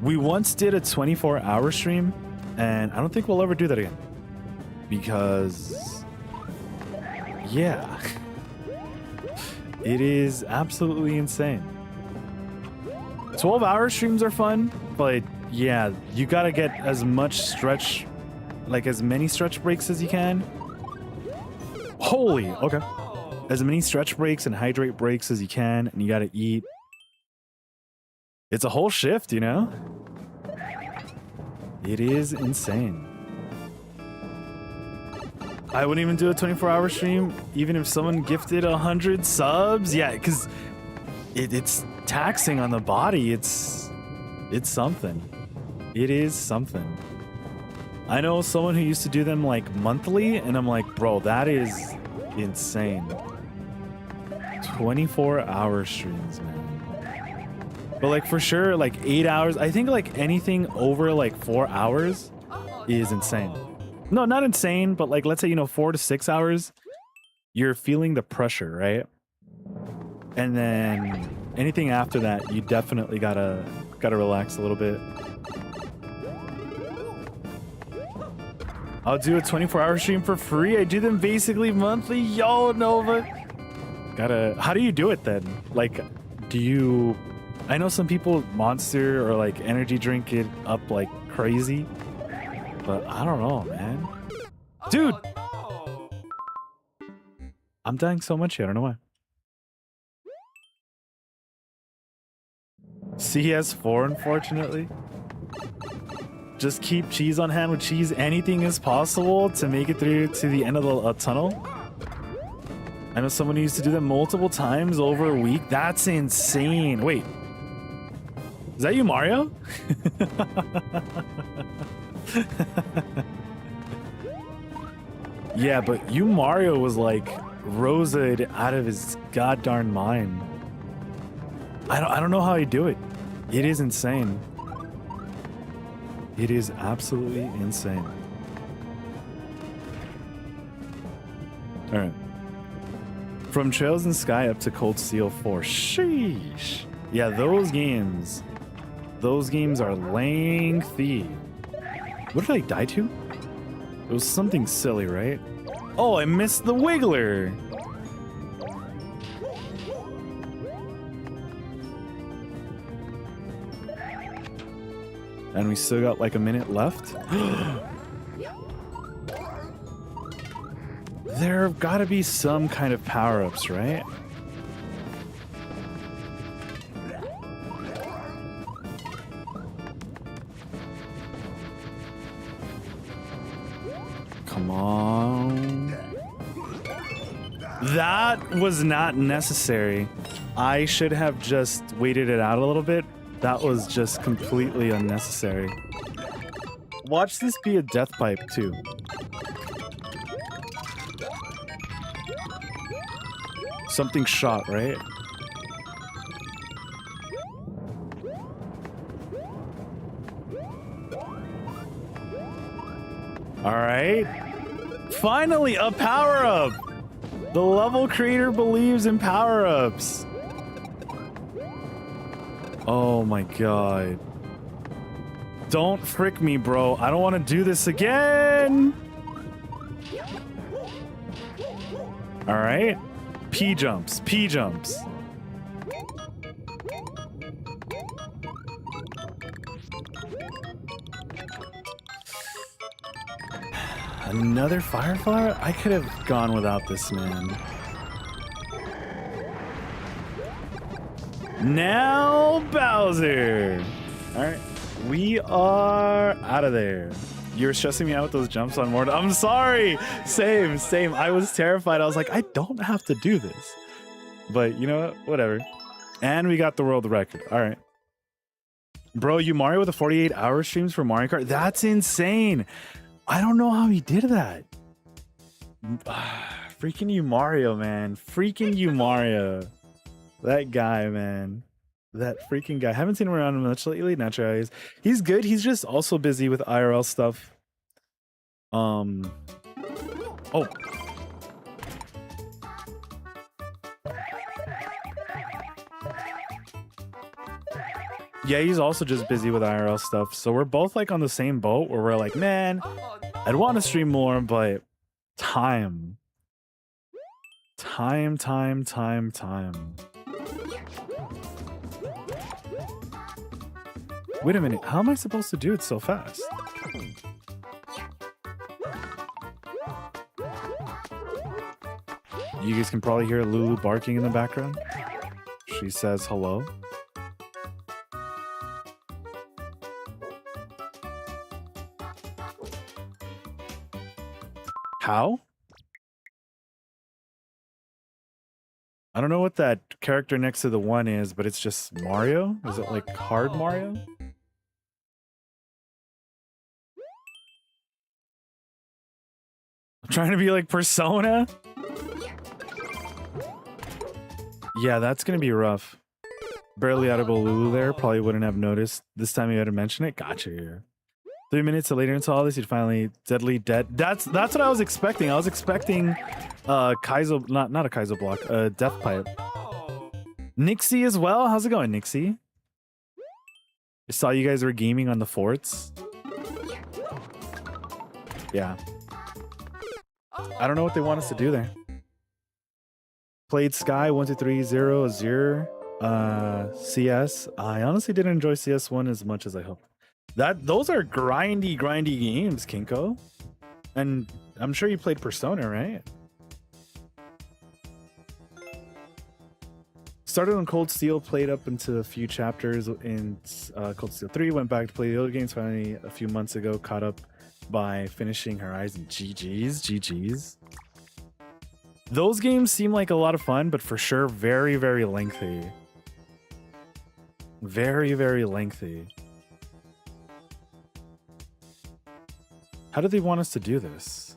We once did a 24-hour stream, and I don't think we'll ever do that again. Because, yeah, it is absolutely insane. 12-hour streams are fun, but yeah, you gotta get as much stretch, like as many stretch breaks as you can. Holy, okay. As many stretch breaks and hydrate breaks as you can, and you gotta eat. It's a whole shift, you know? It is insane. I wouldn't even do a 24-hour stream, even if someone gifted 100 subs. Yeah, because it's taxing on the body. It's something. It is something. I know someone who used to do them like monthly, and I'm like, bro, that is insane. 24-hour streams, man. But like for sure, like 8 hours. I think like anything over like 4 hours is insane. No, not insane, but like let's say, you know, 4 to 6 hours, you're feeling the pressure, right? And then anything after that, you definitely gotta relax a little bit. I'll do a 24-hour stream for free. I do them basically monthly. Yo, Nova. How do you do it then? Like, I know some people Monster or like energy drink it up like crazy, but I don't know, man. Dude, Oh, no. I'm dying so much here. I don't know why. CS4, unfortunately. Just keep cheese on hand with cheese. Anything is possible to make it through to the end of the tunnel. I know someone who used to do that multiple times over a week. That's insane. Wait. Is that you, Mario? Yeah, but you, Mario, was like Rosa out of his goddarn mind. I don't know how you do it. It is insane. It is absolutely insane. All right. From Trails in Sky up to Cold Steel 4. Sheesh. Yeah, those games are lengthy. What did I die to? It was something silly, right? Oh, I missed the Wiggler. And we still got like a minute left. There have got to be some kind of power-ups, right? Come on. That was not necessary. I should have just waited it out a little bit. That was just completely unnecessary. Watch this be a death pipe, too. Something shot, right? All right. Finally, a power-up! The level creator believes in power-ups. Oh my god. Don't frick me, bro. I don't want to do this again. All right. P jumps. P jumps. Another firefly? I could have gone without this, man. Now Bowser. All right, we are out of there. You're stressing me out with those jumps on more. I'm sorry. Same. I was terrified. I was like, I don't have to do this. But you know what? Whatever. And we got the world record. All right. Bro, you Mario with the 48-hour streams for Mario Kart? That's insane. I don't know how he did that. Freaking you, Mario, man. Freaking you, Mario. That guy, man. That freaking guy. Haven't seen him around much lately. Not sure how he is. He's good. He's just also busy with IRL stuff. Oh. Yeah, he's also just busy with IRL stuff. So we're both like on the same boat where we're like, man, Oh, no. I'd want to stream more, but time. Time. Wait a minute. How am I supposed to do it so fast? You guys can probably hear Lulu barking in the background. She says hello. How? I don't know what that character next to the one is, but it's just Mario? Is it like hard Mario? I'm trying to be like Persona? Yeah, that's gonna be rough. Barely audible Lulu there. Probably wouldn't have noticed. This time you had to mention it. Gotcha here. 3 minutes later into all this, you'd finally deadly dead. That's what I was expecting. I was expecting Kaizo, not a Kaizo block, Death Pipe. Oh. Nixie as well. How's it going, Nixie? I saw you guys were gaming on the forts. Yeah. I don't know what they want us to do there. Played Sky 1230 CS. I honestly didn't enjoy CS1 as much as I hoped. Those are grindy games, Kinko. And I'm sure you played Persona, right? Started on Cold Steel, played up into a few chapters in Cold Steel 3, went back to play the other games finally a few months ago, caught up by finishing Horizon. GG's. Those games seem like a lot of fun, but for sure very lengthy. Very lengthy. How do they want us to do this?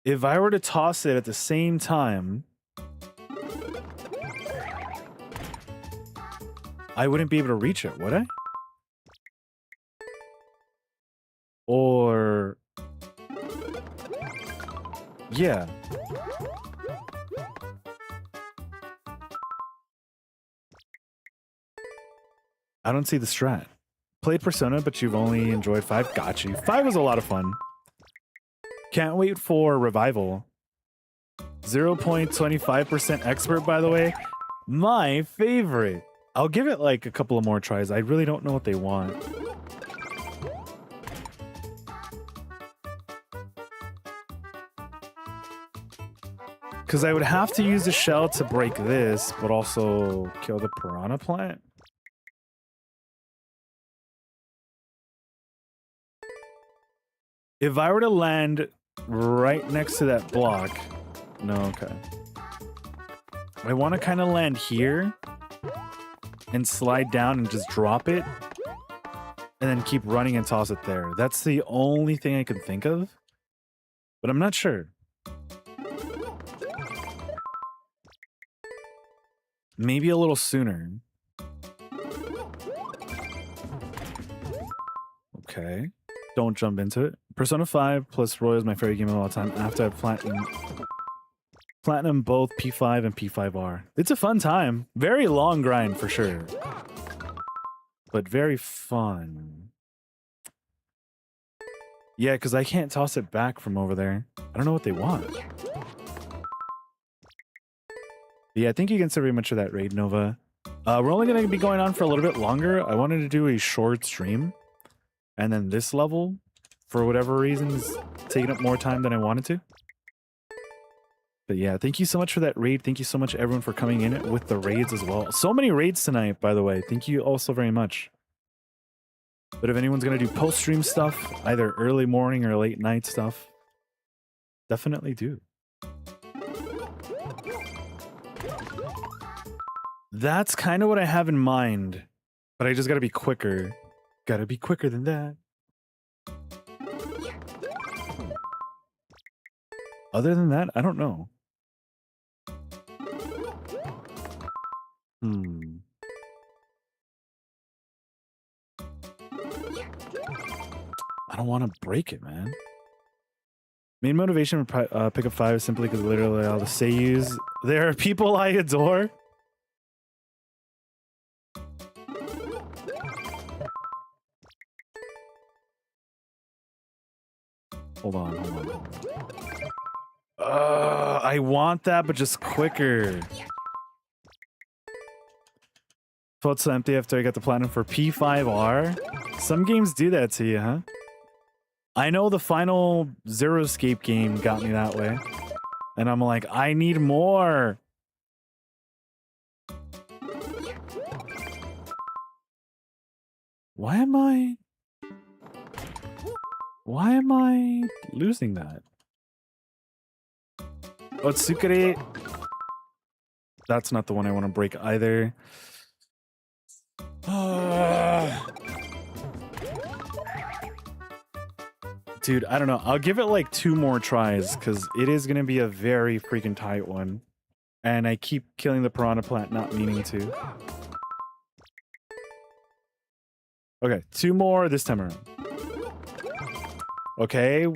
If I were to toss it at the same time, I wouldn't be able to reach it, would I? Or... yeah. I don't see the strat. Played Persona, but you've only enjoyed 5. Got you. 5 was a lot of fun. Can't wait for Revival. 0.25% expert, by the way. My favorite. I'll give it like a couple of more tries. I really don't know what they want. Because I would have to use the shell to break this, but also kill the piranha plant. If I were to land right next to that block... no, okay. I want to kind of land here and slide down and just drop it and then keep running and toss it there. That's the only thing I can think of, but I'm not sure. Maybe a little sooner. Okay. Don't jump into it. Persona 5 plus Royal is my favorite game of all time after I platinum both P5 and P5R. It's a fun time. Very long grind for sure. But very fun. Yeah, because I can't toss it back from over there. I don't know what they want. Yeah, thank you again so very much for that raid, Nova. We're only going to be going on for a little bit longer. I wanted to do a short stream. And then this level, for whatever reason, is taking up more time than I wanted to. But yeah, thank you so much for that raid. Thank you so much, everyone, for coming in with the raids as well. So many raids tonight, by the way. Thank you all so very much. But if anyone's going to do post-stream stuff, either early morning or late night stuff, definitely do. That's kind of what I have in mind. But I just got to be quicker. Gotta be quicker than that. Other than that, I don't know. I don't want to break it, man. Main motivation for pick up 5 is simply because literally all the seiyus. There are people I adore. Hold on. I want that, but just quicker. Felt so empty after I got the platinum for P5R. Some games do that to you, huh? I know the final Zero Escape game got me that way. And I'm like, I need more. Why am I losing that? Otsukure. That's not the one I want to break either. Dude, I don't know. I'll give it like 2 more tries because it is going to be a very freaking tight one. And I keep killing the piranha plant, not meaning to. Okay, 2 more this time around. Okay.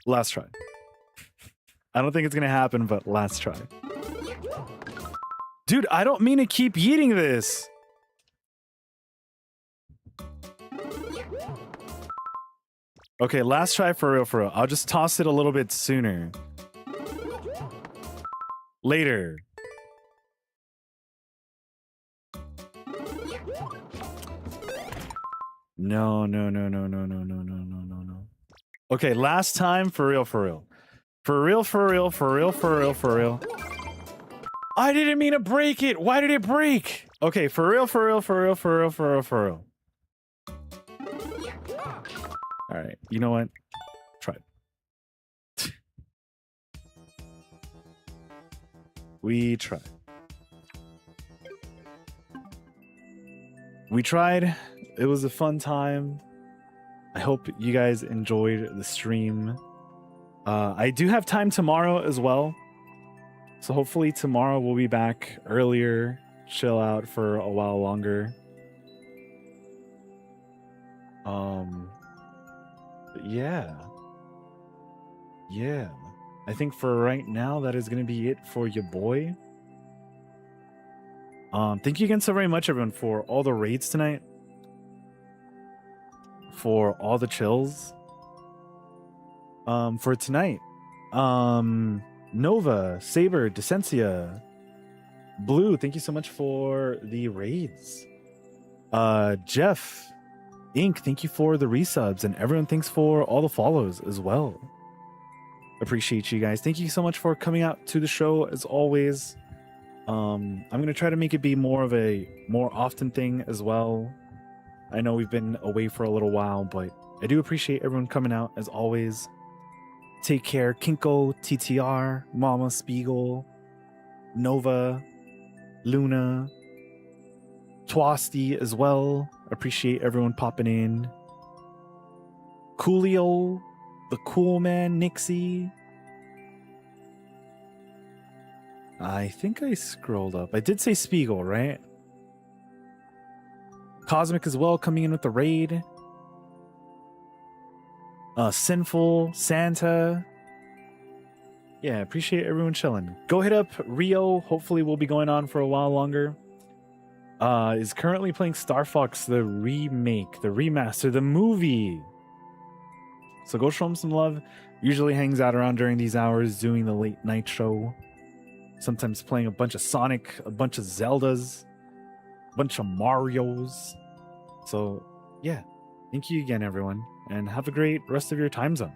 Last try. I don't think it's gonna happen, but last try. Dude, I don't mean to keep eating this. Okay, last try for real. I'll just toss it a little bit sooner. Later. No. Okay, last time for real. For real. I didn't mean to break it. Why did it break? Okay, for real. All right, you know what? Try it. We tried. It was a fun time. I hope you guys enjoyed the stream. I do have time tomorrow as well. So hopefully tomorrow we'll be back earlier, chill out for a while longer. But yeah. I think for right now, that is going to be it for your boy. Thank you again so very much, everyone, for all the raids tonight. For all the chills. For tonight. Nova, Saber, Decentia, Blue, thank you so much for the raids. Jeff, Ink, thank you for the resubs, and everyone thanks for all the follows as well. Appreciate you guys. Thank you so much for coming out to the show as always. I'm gonna try to make it be more of a more often thing as well. I know we've been away for a little while, but I do appreciate everyone coming out as always. Take care, Kinko, TTR, Mama, Spiegel, Nova, Luna, Twasty as well. Appreciate everyone popping in. Coolio, the Cool Man, Nixie. I think I scrolled up. I did say Spiegel, right? Cosmic as well, coming in with the raid. Sinful, Santa. Yeah, appreciate everyone chilling. Go hit up Rio. Hopefully we'll be going on for a while longer. Is currently playing Star Fox, the remake, the remaster, the movie. So go show him some love. Usually hangs out around during these hours doing the late night show. Sometimes playing a bunch of Sonic, a bunch of Zeldas, a bunch of Marios. So yeah, thank you again, everyone. And have a great rest of your time zone.